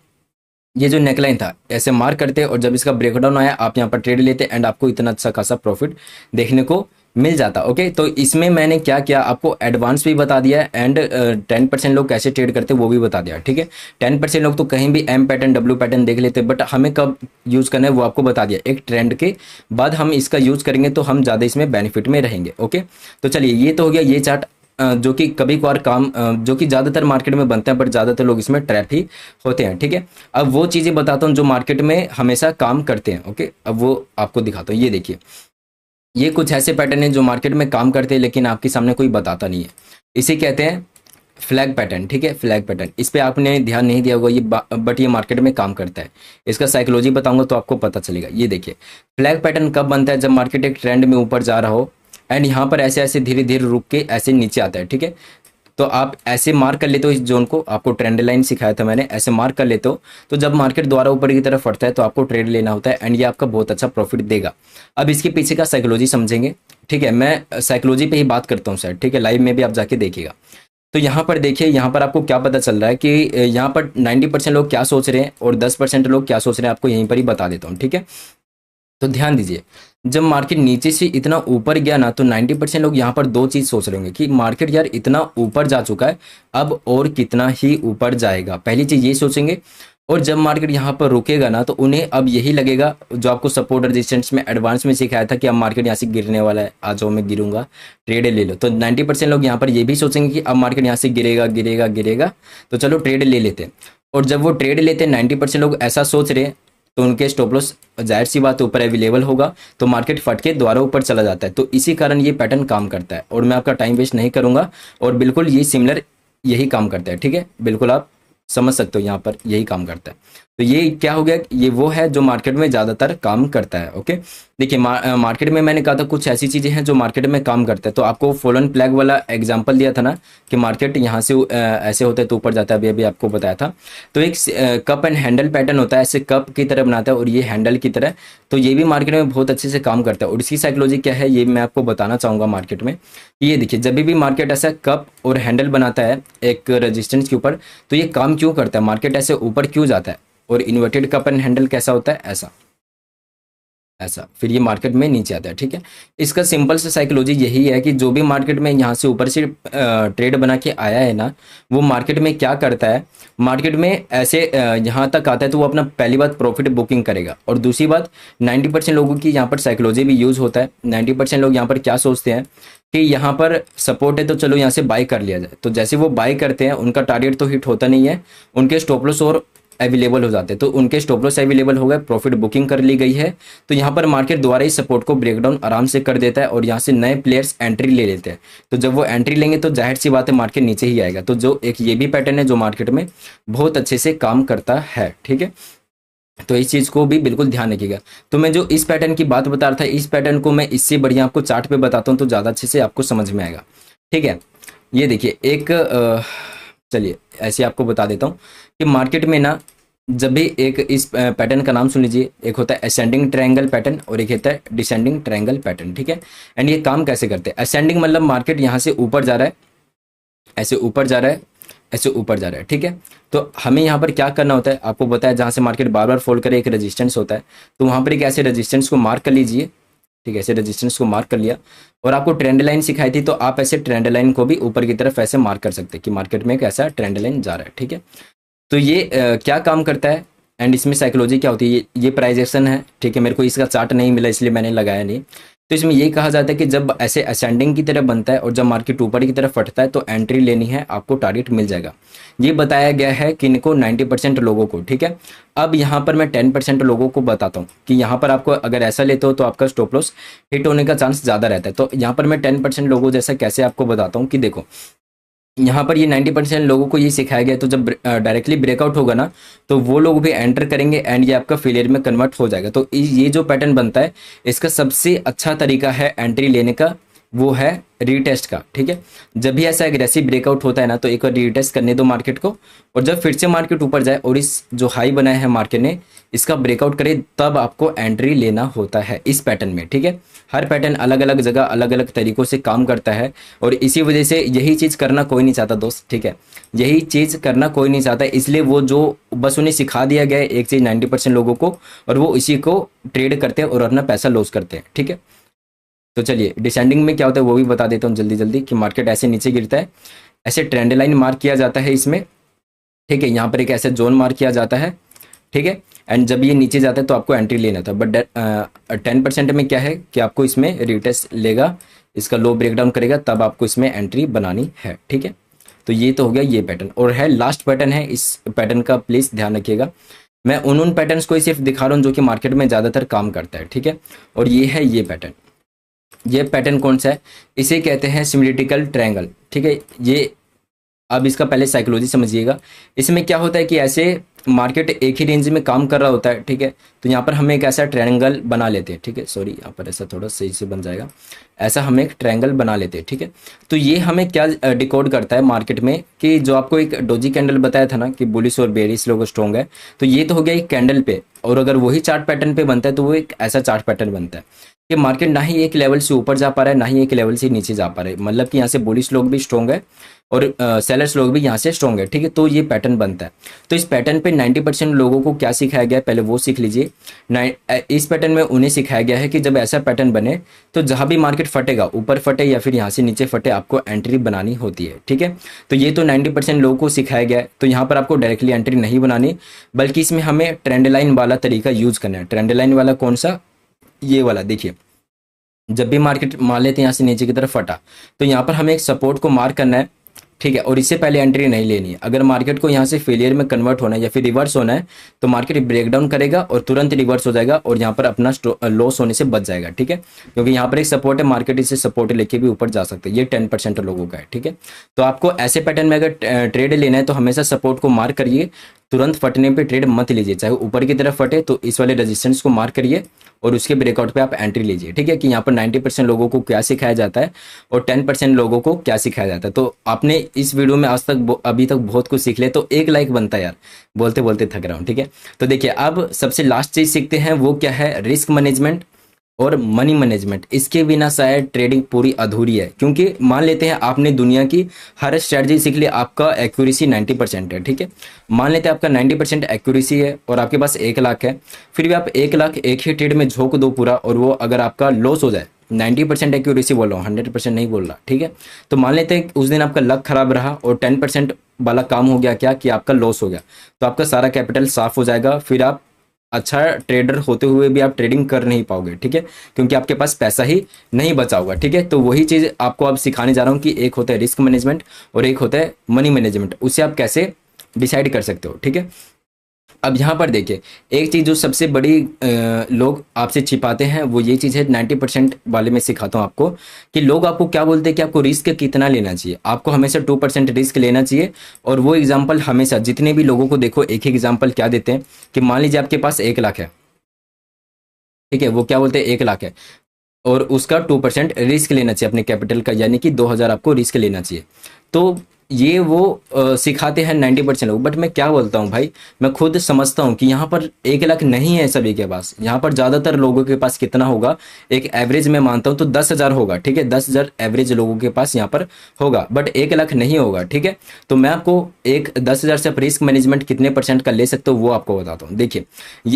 ये जो नेकलाइन था ऐसे मार्क करते और जब इसका ब्रेकडाउन आया आप यहाँ पर ट्रेड लेते एंड आपको इतना अच्छा खासा प्रॉफिट देखने को मिल जाता, ओके। तो इसमें मैंने क्या किया, आपको एडवांस भी बता दिया एंड 10% लोग कैसे ट्रेड करते वो भी बता दिया, ठीक है। 10% लोग तो कहीं भी एम पैटर्न डब्ल्यू पैटर्न देख लेते, बट हमें कब यूज़ करना है वो आपको बता दिया, एक ट्रेंड के बाद हम इसका यूज़ करेंगे तो हम ज़्यादा इसमें बेनिफिट में रहेंगे, ओके। तो चलिए ये तो हो गया ये चार्ट, जो कि कभी कभार काम जो कि ज़्यादातर मार्केट में बनता है बट ज़्यादातर लोग इसमें ट्रैप ही होते हैं, ठीक है। अब वो चीज़ें बताता हूँ जो मार्केट में हमेशा काम करते हैं, ओके। अब वो आपको दिखाता हूँ, ये देखिए ये कुछ ऐसे पैटर्न है जो मार्केट में काम करते हैं लेकिन आपके सामने कोई बताता नहीं है। इसे कहते हैं फ्लैग पैटर्न, ठीक है, फ्लैग पैटर्न। इस पे आपने ध्यान नहीं दिया होगा ये बट ये मार्केट में काम करता है। इसका साइकोलॉजी बताऊंगा तो आपको पता चलेगा। ये देखिए फ्लैग पैटर्न कब बनता है, जब मार्केट एक ट्रेंड में ऊपर जा रहा हो एंड यहाँ पर ऐसे ऐसे धीरे धीरे रुक के ऐसे नीचे आता है, ठीक है। तो आप ऐसे मार्क कर लेते हो इस जोन को, आपको ट्रेंड लाइन सिखाया था मैंने, ऐसे मार्क कर लेते हो तो जब मार्केट दोबारा ऊपर की तरफ बढ़ता है तो आपको ट्रेड लेना होता है एंड ये आपका बहुत अच्छा प्रॉफिट देगा। अब इसके पीछे का साइकोलॉजी समझेंगे, ठीक है। मैं साइकोलॉजी पे ही बात करता हूँ सर, ठीक है, लाइव में भी आप जाके देखिएगा। तो यहाँ पर देखिए, यहाँ पर आपको क्या पता चल रहा है कि यहाँ पर 90% लोग क्या सोच रहे हैं और 10% लोग क्या सोच रहे हैं, आपको यहीं पर ही बता देता हूँ, ठीक है। तो ध्यान दीजिए, जब मार्केट नीचे से इतना ऊपर गया ना तो 90% लोग यहाँ पर दो चीज़ सोच रहे होंगे कि मार्केट यार इतना ऊपर जा चुका है, अब और कितना ही ऊपर जाएगा। पहली चीज़ ये सोचेंगे, और जब मार्केट यहाँ पर रुकेगा ना तो उन्हें अब यही लगेगा, जो आपको सपोर्ट रेजिस्टेंस में एडवांस में सिखाया था कि अब मार्केट यहाँ से गिरने वाला है, आ जाओ मैं गिरूंगा, ट्रेड ले लो। तो 90% लोग यहाँ पर ये भी सोचेंगे कि अब मार्केट यहाँ से गिरेगा गिरेगा गिरेगा, तो चलो ट्रेड ले लेते हैं। और जब वो ट्रेड लेते हैं 90% लोग ऐसा सोच रहे हैं, तो उनके स्टॉप लॉस जाहिर सी बात ऊपर अवेलेबल होगा, तो मार्केट फट के दोबारा ऊपर चला जाता है। तो इसी कारण ये पैटर्न काम करता है, और मैं आपका टाइम वेस्ट नहीं करूंगा, और बिल्कुल ये सिमिलर यही काम करता है। ठीक है, बिल्कुल आप समझ सकते हो, यहाँ पर यही काम करता है। तो ये क्या हो गया, ये वो है जो मार्केट में ज़्यादातर काम करता है। ओके, देखिए मार्केट में मैंने कहा था कुछ ऐसी चीज़ें हैं जो मार्केट में काम करता है। तो आपको फॉलन फ्लैग वाला एग्जांपल दिया था ना, कि मार्केट यहाँ से ऐसे होता है तो ऊपर जाता है, अभी अभी आपको बताया था। तो एक कप एंड हैंडल पैटर्न होता है, ऐसे कप की तरह बनाता है और ये हैंडल की तरह। तो ये भी मार्केट में बहुत अच्छे से काम करता है, और इसकी साइकोलॉजी क्या है ये मैं आपको बताना चाहूँगा मार्केट में। ये देखिए, जब भी मार्केट ऐसा कप और हैंडल बनाता है एक रेजिस्टेंस के ऊपर, तो ये काम क्यों करता है, मार्केट ऐसे ऊपर क्यों जाता है। और इन्वर्टेड कप एंड हैंडल कैसा होता है, ऐसा ऐसा, फिर ये मार्केट में नीचे आता है। ठीक है, इसका सिंपल सा साइकोलॉजी यही है कि जो भी मार्केट में यहाँ से ऊपर से ट्रेड बना के आया है ना, वो मार्केट में क्या करता है, मार्केट में ऐसे यहाँ तक आता है तो वो अपना पहली बात प्रॉफिट बुकिंग करेगा। और दूसरी बात 90% लोगों की यहाँ पर साइकोलॉजी भी यूज होता है। 90% लोग यहाँ पर क्या सोचते हैं कि यहाँ पर सपोर्ट है तो चलो यहाँ से बाय कर लिया जाए। तो जैसे वो बाय करते हैं, उनका टारगेट तो हिट होता नहीं है, उनके स्टॉप लॉस और अवेलेबल हो जाते हैं। तो उनके स्टॉप लॉस अवेलेबल हो गए, प्रॉफिट बुकिंग कर ली गई है, तो यहाँ पर मार्केट दोबारा इस सपोर्ट को ब्रेकडाउन आराम से कर देता है, और यहाँ से नए प्लेयर्स एंट्री ले लेते हैं। तो जब वो एंट्री लेंगे तो जाहिर सी बात है मार्केट नीचे ही आएगा। तो जो एक ये भी पैटर्न है जो मार्केट में बहुत अच्छे से काम करता है। ठीक है, तो इस चीज़ को भी बिल्कुल ध्यान रखिएगा। तो मैं जो इस पैटर्न की बात बता रहा था, इस पैटर्न को मैं इससे बढ़िया आपको चार्ट पे बताता हूँ तो ज़्यादा अच्छे से आपको समझ में आएगा। ठीक है, ये देखिए एक चलिए ऐसे आपको बता देता हूँ कि मार्केट में ना जब भी एक इस पैटर्न का नाम सुन लीजिए, एक होता है असेंडिंग ट्रायंगल पैटर्न और एक होता है डिसेंडिंग ट्रायंगल पैटर्न। ठीक है, एंड ये काम कैसे करते हैं, असेंडिंग मतलब मार्केट यहाँ से ऊपर जा रहा है, ऐसे ऊपर जा रहा है, ऐसे ऊपर जा रहा है। ठीक है, तो हमें यहाँ पर क्या करना होता है, आपको बताया जहाँ से मार्केट बार बार फोल्ड करे एक रेजिस्टेंस होता है, तो वहाँ पर एक ऐसे रेजिस्टेंस को मार्क कर लीजिए। ठीक है, ऐसे रेजिस्टेंस को मार्क कर लिया, और आपको ट्रेंड लाइन सिखाई थी, तो आप ऐसे ट्रेंड लाइन को भी ऊपर की तरफ ऐसे मार्क कर सकते हैं कि मार्केट में एक ऐसा ट्रेंड लाइन जा रहा है। ठीक है, तो ये क्या काम करता है एंड इसमें साइकोलॉजी क्या होती है, ये प्राइस एक्शन है। ठीक है, मेरे को इसका चार्ट नहीं मिला इसलिए मैंने लगाया नहीं। तो इसमें ये कहा जाता है कि जब ऐसे असेंडिंग की तरह बनता है और जब मार्केट ऊपर की तरफ फटता है तो एंट्री लेनी है, आपको टारगेट मिल जाएगा। ये बताया गया है किनको, 90% लोगों को। ठीक है, अब यहाँ पर मैं 10% लोगों को बताता हूँ कि यहाँ पर आपको अगर ऐसा लेते हो तो आपका स्टॉप लॉस हिट होने का चांस ज़्यादा रहता है। तो यहाँ पर मैं 10% लोगों जैसा कैसे आपको बताता हूँ कि देखो, यहाँ पर ये 90% लोगों को ये सिखाया गया, तो जब डायरेक्टली ब्रेकआउट होगा ना तो वो लोग भी एंटर करेंगे एंड ये आपका फेलियर में कन्वर्ट हो जाएगा। तो ये जो पैटर्न बनता है इसका सबसे अच्छा तरीका है एंट्री लेने का, वो है रीटेस्ट का। ठीक है, जब भी ऐसा एग्रेसिव ब्रेकआउट होता है ना तो एक बार रीटेस्ट करने दो मार्केट को, और जब फिर से मार्केट ऊपर जाए और इस जो हाई बनाया है मार्केट ने इसका ब्रेकआउट करे, तब आपको एंट्री लेना होता है इस पैटर्न में। ठीक है, हर पैटर्न अलग अलग जगह अलग अलग तरीकों से काम करता है, और इसी वजह से यही चीज़ करना कोई नहीं चाहता दोस्त। ठीक है, यही चीज़ करना कोई नहीं चाहता, इसलिए वो जो बस उन्हें सिखा दिया गया है एक चीज़ 90% लोगों को, और वो इसी को ट्रेड करते हैं और अपना पैसा लॉस करते हैं। ठीक है, तो चलिए डिसेंडिंग में क्या होता है वो भी बता देता हूँ जल्दी जल्दी, कि मार्केट ऐसे नीचे गिरता है, ऐसे ट्रेंड लाइन मार्क किया जाता है इसमें। ठीक है, यहाँ पर एक ऐसे जोन मार्क किया जाता है। ठीक है, एंड जब ये नीचे जाता है तो आपको एंट्री लेना था, बट 10% में क्या है कि आपको इसमें रिटेस्ट लेगा, इसका लो ब्रेकडाउन करेगा, तब आपको इसमें एंट्री बनानी है। ठीक है, तो ये तो हो गया ये पैटर्न, और है लास्ट पैटर्न है, इस पैटर्न का प्लीज़ ध्यान रखिएगा। मैं उन पैटर्न्स को ही सिर्फ दिखा रहा हूँ जो कि मार्केट में ज़्यादातर काम करता है। ठीक है, और ये है ये पैटर्न। ये पैटर्न कौन सा है, इसे कहते हैं सिमेट्रिकल ट्रायंगल। ठीक है, ये अब इसका पहले साइकोलॉजी समझिएगा। इसमें क्या होता है कि ऐसे मार्केट एक ही रेंज में काम कर रहा होता है। ठीक है, तो यहाँ पर हम एक ऐसा ट्रायंगल बना लेते हैं। ठीक है, सॉरी यहाँ पर ऐसा थोड़ा सही से बन जाएगा, ऐसा हम एक ट्रायंगल बना लेते हैं। ठीक है, तो ये हमें क्या डिकोड करता है मार्केट में, कि जो आपको एक डोजी कैंडल बताया था ना कि बुलिश और बेरिश लोग स्ट्रॉन्ग है, तो ये तो हो गया एक कैंडल पे, और अगर वही चार्ट पैटर्न पे बनता है तो वो एक ऐसा चार्ट पैटर्न बनता है। कि मार्केट ना ही एक लेवल से ऊपर जा पा रहा है, ना ही एक लेवल से नीचे जा पा रहा है। मतलब कि यहाँ से बुलिश लोग भी स्ट्रॉन्ग है और सेलर्स लोग भी यहाँ से स्ट्रॉन्ग है, ठीक है। तो ये पैटर्न बनता है। तो इस पैटर्न पे 90% लोगों को क्या सिखाया गया है, पहले वो सीख लीजिए। इस पैटर्न में उन्हें सिखाया गया है कि जब ऐसा पैटर्न बने तो जहाँ भी मार्केट फटेगा, ऊपर फटे या फिर यहाँ से नीचे फटे, आपको एंट्री बनानी होती है, ठीक है। तो ये तो 90% लोगों को सिखाया गया है। तो यहाँ पर आपको डायरेक्टली एंट्री नहीं बनानी, बल्कि इसमें हमें ट्रेंड लाइन वाला तरीका यूज करना है। ट्रेंड लाइन वाला कौन सा, ये वाला देखिए। जब भी मार्केट मान लेते हैं यहाँ से नीचे की तरफ फटा, तो यहाँ पर हमें एक सपोर्ट को मार्क करना है, ठीक है। और इससे पहले एंट्री नहीं लेनी है। अगर मार्केट को यहाँ से फेलियर में कन्वर्ट होना है या फिर रिवर्स होना है, तो मार्केट ब्रेकडाउन करेगा और तुरंत रिवर्स हो जाएगा और यहाँ पर अपना लॉस होने से बच जाएगा, ठीक है। क्योंकि यहाँ पर एक सपोर्ट है, मार्केट इसे सपोर्ट लेके भी ऊपर जा सकते हैं। ये 10% लोगों का है, ठीक है। तो आपको ऐसे पैटर्न में अगर ट्रेड लेना है तो हमेशा सपोर्ट को मार्क करिए, तुरंत फटने पे ट्रेड मत लीजिए। चाहे ऊपर की तरफ फटे तो इस वाले रेजिस्टेंस को मार्क करिए और उसके ब्रेकआउट पे आप एंट्री लीजिए, ठीक है। कि यहाँ पर 90% लोगों को क्या सिखाया जाता है और 10% लोगों को क्या सिखाया जाता है। तो आपने इस वीडियो में आज तक अभी तक बहुत कुछ सीख लिया, तो एक लाइक बनता है यार, बोलते बोलते थक रहा हूँ, ठीक है। तो देखिए अब सबसे लास्ट चीज सीखते हैं, वो क्या है, रिस्क मैनेजमेंट और मनी मैनेजमेंट। इसके बिना शायद ट्रेडिंग पूरी अधूरी है। क्योंकि मान लेते हैं आपने दुनिया की हर स्ट्रेटजी सीख ली, आपका एक्यूरेसी 90% है, ठीक है। मान लेते हैं आपका 90% एक्यूरेसी है और आपके पास 1 लाख है, फिर भी आप 1 लाख एक ही ट्रेड में झोंक दो पूरा, और वो अगर आपका लॉस हो जाए, 90% एक्यूरेसी बोल रहा हूँ, 100% नहीं बोल रहा, ठीक है। तो मान लेते हैं उस दिन आपका लक खराब रहा और 10% वाला काम हो गया, क्या कि आपका लॉस हो गया, तो आपका सारा कैपिटल साफ हो जाएगा। फिर आप अच्छा ट्रेडर होते हुए भी आप ट्रेडिंग कर नहीं पाओगे, ठीक है। क्योंकि आपके पास पैसा ही नहीं बचा होगा, ठीक है। तो वही चीज़ आपको अब सिखाने जा रहा हूँ कि एक होता है रिस्क मैनेजमेंट और एक होता है मनी मैनेजमेंट। उसे आप कैसे डिसाइड कर सकते हो, ठीक है। अब यहाँ पर देखिए, एक चीज़ जो सबसे बड़ी लोग आपसे छिपाते हैं वो ये चीज़ है, 90% वाले में सिखाता हूँ आपको कि लोग आपको क्या बोलते हैं कि आपको रिस्क कितना लेना चाहिए। आपको हमेशा 2% रिस्क लेना चाहिए। और वो एग्जाम्पल हमेशा जितने भी लोगों को देखो, एक ही एग्जाम्पल क्या देते हैं कि मान लीजिए आपके पास 1 लाख है, ठीक है। वो क्या बोलते हैं, 1 लाख है और उसका 2% रिस्क लेना चाहिए अपने कैपिटल का, यानी कि 2,000 आपको रिस्क लेना चाहिए। तो ये वो सिखाते हैं 90% लोग। बट मैं क्या बोलता हूँ भाई, मैं खुद समझता हूँ कि यहाँ पर 1 लाख नहीं है सभी के पास। यहाँ पर ज़्यादातर लोगों के पास कितना होगा, एक एवरेज में मानता हूँ तो 10,000 होगा, ठीक है। 10,000 एवरेज लोगों के पास यहाँ पर होगा, बट 1 लाख नहीं होगा, ठीक है। तो मैं आपको एक 10,000 से आप रिस्क मैनेजमेंट कितने % का ले सकते हो वो आपको बताता हूँ। देखिए,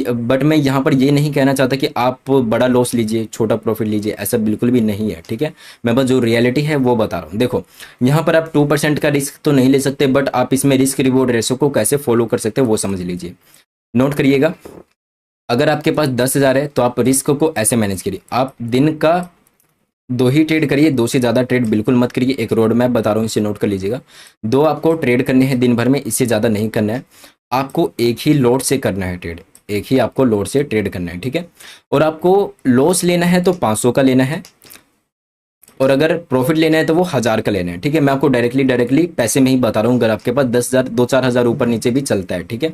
बट मैं यहाँ पर ये नहीं कहना चाहता कि आप बड़ा लॉस लीजिए, छोटा प्रॉफिट लीजिए, ऐसा बिल्कुल भी नहीं है, ठीक है। मैं बस जो रियलिटी है वो बता रहा हूँ। देखो, यहाँ पर आप 2% का रिस्क तो नहीं ले सकते, बट आप इसमें रिस्क रिवॉर्ड रेशो को कैसे फॉलो कर सकते हो वो समझ लीजिए। नोट करिएगा, अगर आपके पास 10,000 है तो आप रिस्क को ऐसे मैनेज करिए। आप दिन का 2 ही ट्रेड करिए, 2 से ज़्यादा ट्रेड बिल्कुल मत करिए। एक रोड मैप बता रहा हूँ, इसे नोट कर लीजिएगा। 2 आपको ट्रेड करने हैं दिन भर में, इससे ज़्यादा नहीं करना है। आपको एक ही लोड से करना है ट्रेड, एक ही आपको लोड से ट्रेड करना है, ठीक है। और आपको लॉस लेना है तो 500 का लेना है, और अगर प्रॉफिट लेना है तो वो 1,000 का लेना है, ठीक है। मैं आपको डायरेक्टली पैसे में ही बता रहा हूँ। अगर आपके पास 10,000 2-4 हज़ार ऊपर नीचे भी चलता है, ठीक है।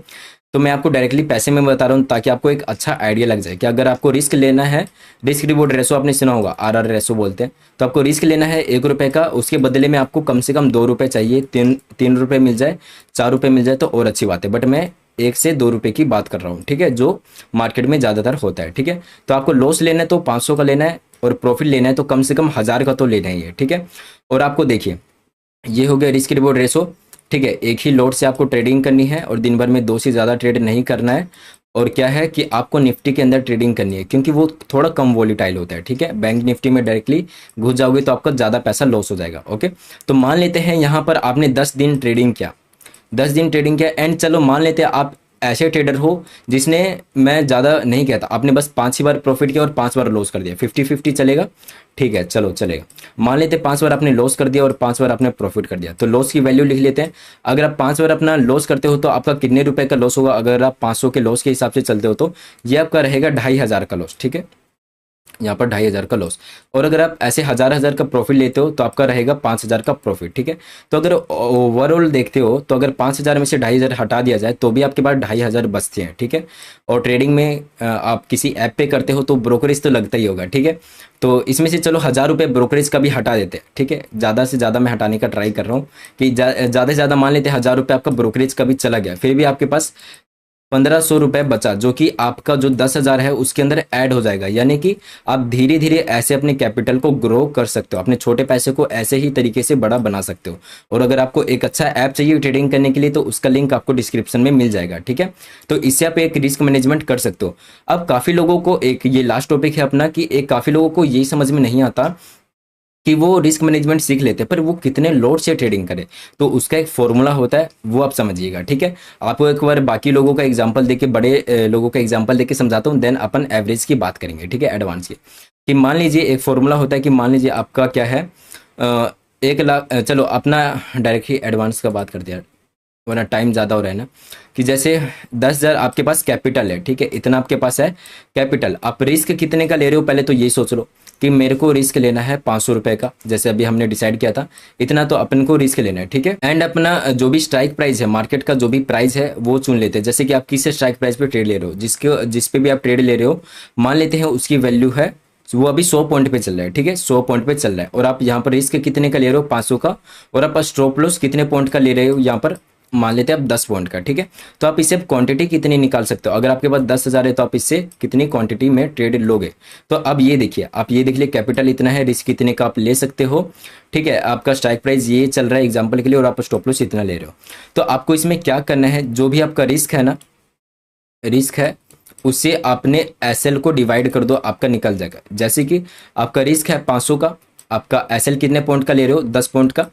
तो मैं आपको डायरेक्टली पैसे में बता रहा हूँ ताकि आपको एक अच्छा आइडिया लग जाए कि अगर आपको रिस्क लेना है, रिस्क रिवॉर्ड रेशो आपने सुना होगा, RR रेशो बोलते हैं। तो आपको रिस्क लेना है 1 रुपये का, उसके बदले में आपको कम से कम 2 रुपये चाहिए। 3 रुपये मिल जाए, 4 रुपये मिल जाए तो और अच्छी बात है, बट मैं 1 से 2 रुपये की बात कर रहा हूँ, ठीक है, जो मार्केट में ज़्यादातर होता है, ठीक है। तो आपको लॉस लेना है तो 500 का लेना है, और प्रॉफिट लेना है तो कम से कम 1,000 का तो लेना ही है, ठीक है। और आपको देखिए, ये हो गया रिस्क रिवॉर्ड रेशो, ठीक है। एक ही लॉट से आपको ट्रेडिंग करनी है और दिन भर में 2 से ज़्यादा ट्रेड नहीं करना है। और क्या है कि आपको निफ्टी के अंदर ट्रेडिंग करनी है, क्योंकि वो थोड़ा कम वॉलीटाइल होता है, ठीक है। बैंक निफ्टी में डायरेक्टली घुस जाओगे तो आपका ज़्यादा पैसा लॉस हो जाएगा, ओके। तो मान लेते हैं यहाँ पर आपने 10 दिन ट्रेडिंग किया, 10 दिन ट्रेडिंग किया, एंड चलो मान लेते हैं आप ऐसे ट्रेडर हो जिसने, मैं ज़्यादा नहीं कहता, आपने बस 5 ही बार प्रॉफिट किया और 5 बार लॉस कर दिया, 50-50 चलेगा, ठीक है, चलो चलेगा। मान लेते 5 बार आपने लॉस कर दिया और 5 बार आपने प्रॉफिट कर दिया, तो लॉस की वैल्यू लिख लेते हैं। अगर आप 5 बार अपना लॉस करते हो तो आपका कितने रुपए का लॉस होगा, अगर आप 500 के लॉस के हिसाब से चलते हो तो ये आपका रहेगा 2,500 का लॉस, ठीक है। यहाँ पर 2,500 का लॉस। और अगर आप ऐसे 1,000 का प्रॉफिट लेते हो तो आपका रहेगा 5,000 का प्रॉफिट, ठीक है। तो अगर ओवरऑल देखते हो तो अगर 5,000 में से 2,500 हटा दिया जाए तो भी आपके पास 2,500 बचते हैं, ठीक है। और ट्रेडिंग में आप किसी ऐप पे करते हो तो ब्रोकरेज तो लगता ही होगा, ठीक है। तो इसमें से चलो 1,000 रुपये ब्रोकरेज का भी हटा देते हैं, ठीक है। ज़्यादा से ज़्यादा मैं हटाने का ट्राई कर रहा हूँ कि ज़्यादा से ज़्यादा मान लेते हैं 1,000 रुपये आपका ब्रोकरेज का भी चला गया, फिर भी आपके पास 1500 रुपये बचा, जो कि आपका जो 10,000 है उसके अंदर ऐड हो जाएगा। यानी कि आप धीरे धीरे ऐसे अपने कैपिटल को ग्रो कर सकते हो, अपने छोटे पैसे को ऐसे ही तरीके से बड़ा बना सकते हो। और अगर आपको एक अच्छा ऐप चाहिए ट्रेडिंग करने के लिए तो उसका लिंक आपको डिस्क्रिप्शन में मिल जाएगा, ठीक है। तो इससे आप एक रिस्क मैनेजमेंट कर सकते हो। अब काफ़ी लोगों को, एक ये लास्ट टॉपिक है अपना, कि एक काफ़ी लोगों को यही समझ में नहीं आता कि वो रिस्क मैनेजमेंट सीख लेते हैं पर वो कितने लोड से ट्रेडिंग करें। तो उसका एक फॉर्मूला होता है, वो आप समझिएगा, ठीक है। आपको एक बार बाकी लोगों का एग्जांपल देके, बड़े लोगों का एग्जांपल देके समझाता हूँ, देन अपन एवरेज की बात करेंगे, ठीक है, एडवांस की। कि मान लीजिए एक फॉर्मूला होता है कि मान लीजिए आपका क्या है, 1 लाख, चलो अपना डायरेक्ट ही एडवांस का बात करते हैं वरना टाइम ज़्यादा हो रहा है ना। कि जैसे 10,000 आपके पास कैपिटल है, ठीक है, इतना आपके पास है कैपिटल। आप रिस्क कितने का ले रहे हो पहले तो ये सोच लो कि मेरे को रिस्क लेना है 500 रुपये का, जैसे अभी हमने डिसाइड किया था, इतना तो अपन को रिस्क लेना है, ठीक है। एंड अपना जो भी स्ट्राइक प्राइस है, मार्केट का जो भी प्राइस है वो चुन लेते हैं। जैसे कि आप किस स्ट्राइक प्राइस पे ट्रेड ले रहे हो, जिस पे भी आप ट्रेड ले रहे हो, मान लेते हैं उसकी वैल्यू है, वो अभी 100 पॉइंट पे चल रहा है, ठीक है, 100 पॉइंट पे चल रहा है। और आप यहाँ पर रिस्क कितने का ले रहे हो, 500 का। और आप स्टॉप लॉस कितने पॉइंट का ले रहे हो, यहाँ पर मान लेते हैं आप 10 पॉइंट का, ठीक है। तो आप इससे क्वांटिटी कितनी निकाल सकते हो, अगर आपके पास 10,000 है तो आप इससे कितनी क्वांटिटी में ट्रेड लोगे। तो अब ये देखिए, आप ये देख लिए कैपिटल इतना है, रिस्क कितने का आप ले सकते हो, ठीक है। आपका स्ट्राइक प्राइस ये चल रहा है एग्जाम्पल के लिए, और आप स्टॉप लॉस इतना ले रहे हो। तो आपको इसमें क्या करना है, जो भी आपका रिस्क है ना, रिस्क है उससे आपने एसएल को डिवाइड कर दो, आपका निकल जाएगा। जैसे कि आपका रिस्क है 500 का, आपका एसएल कितने पॉइंट का ले रहे हो, 10 पॉइंट का,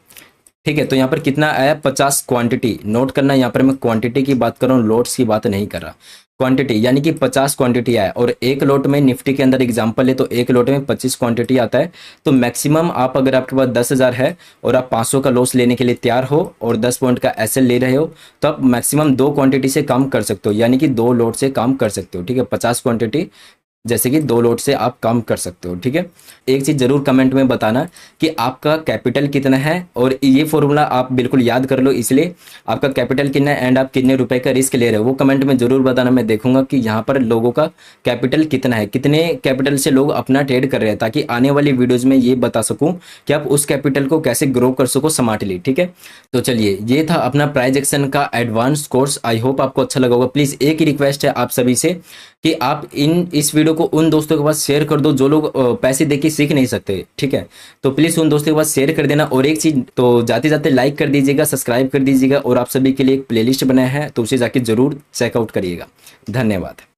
ठीक है। तो यहाँ पर कितना आया, 50 क्वांटिटी। नोट करना, यहाँ पर मैं क्वांटिटी की बात कर रहा हूँ, लोट्स की बात नहीं कर रहा। क्वांटिटी यानी कि 50 क्वांटिटी आया, और एक लोट में निफ्टी के अंदर एग्जांपल है तो एक लोट में 25 क्वांटिटी आता है। तो मैक्सिमम आप, अगर आपके पास 10,000 है और आप 500 का लॉस लेने के लिए तैयार हो और 10 पॉइंट का एसएल ले रहे हो, तो आप मैक्सिमम 2 क्वांटिटी से काम कर सकते हो, यानी कि 2 लोट से काम कर सकते हो, ठीक है। 50 क्वांटिटी जैसे कि 2 लोट से आप काम कर सकते हो, ठीक है। एक चीज़ जरूर कमेंट में बताना कि आपका कैपिटल कितना है, और ये फॉर्मूला आप बिल्कुल याद कर लो, इसलिए आपका कैपिटल कितना है एंड आप कितने रुपए का रिस्क ले रहे हो वो कमेंट में जरूर बताना। मैं देखूंगा कि यहाँ पर लोगों का कैपिटल कितना है, कितने कैपिटल से लोग अपना ट्रेड कर रहे हैं, ताकि आने वाली वीडियोज में ये बता सकूँ कि आप उस कैपिटल को कैसे ग्रो कर सको स्मार्टली, ठीक है। तो चलिए, ये था अपना प्राइस एक्शन का एडवांस कोर्स। आई होप आपको अच्छा लगा होगा। प्लीज़ एक ही रिक्वेस्ट है आप सभी से कि आप इस वीडियो को उन दोस्तों के पास शेयर कर दो जो लोग पैसे देके सीख नहीं सकते, ठीक है। तो प्लीज़ उन दोस्तों के पास शेयर कर देना। और एक चीज़, तो जाते जाते लाइक कर दीजिएगा, सब्सक्राइब कर दीजिएगा, और आप सभी के लिए एक प्लेलिस्ट बनाया है तो उसे जाके जरूर चेकआउट करिएगा। धन्यवाद।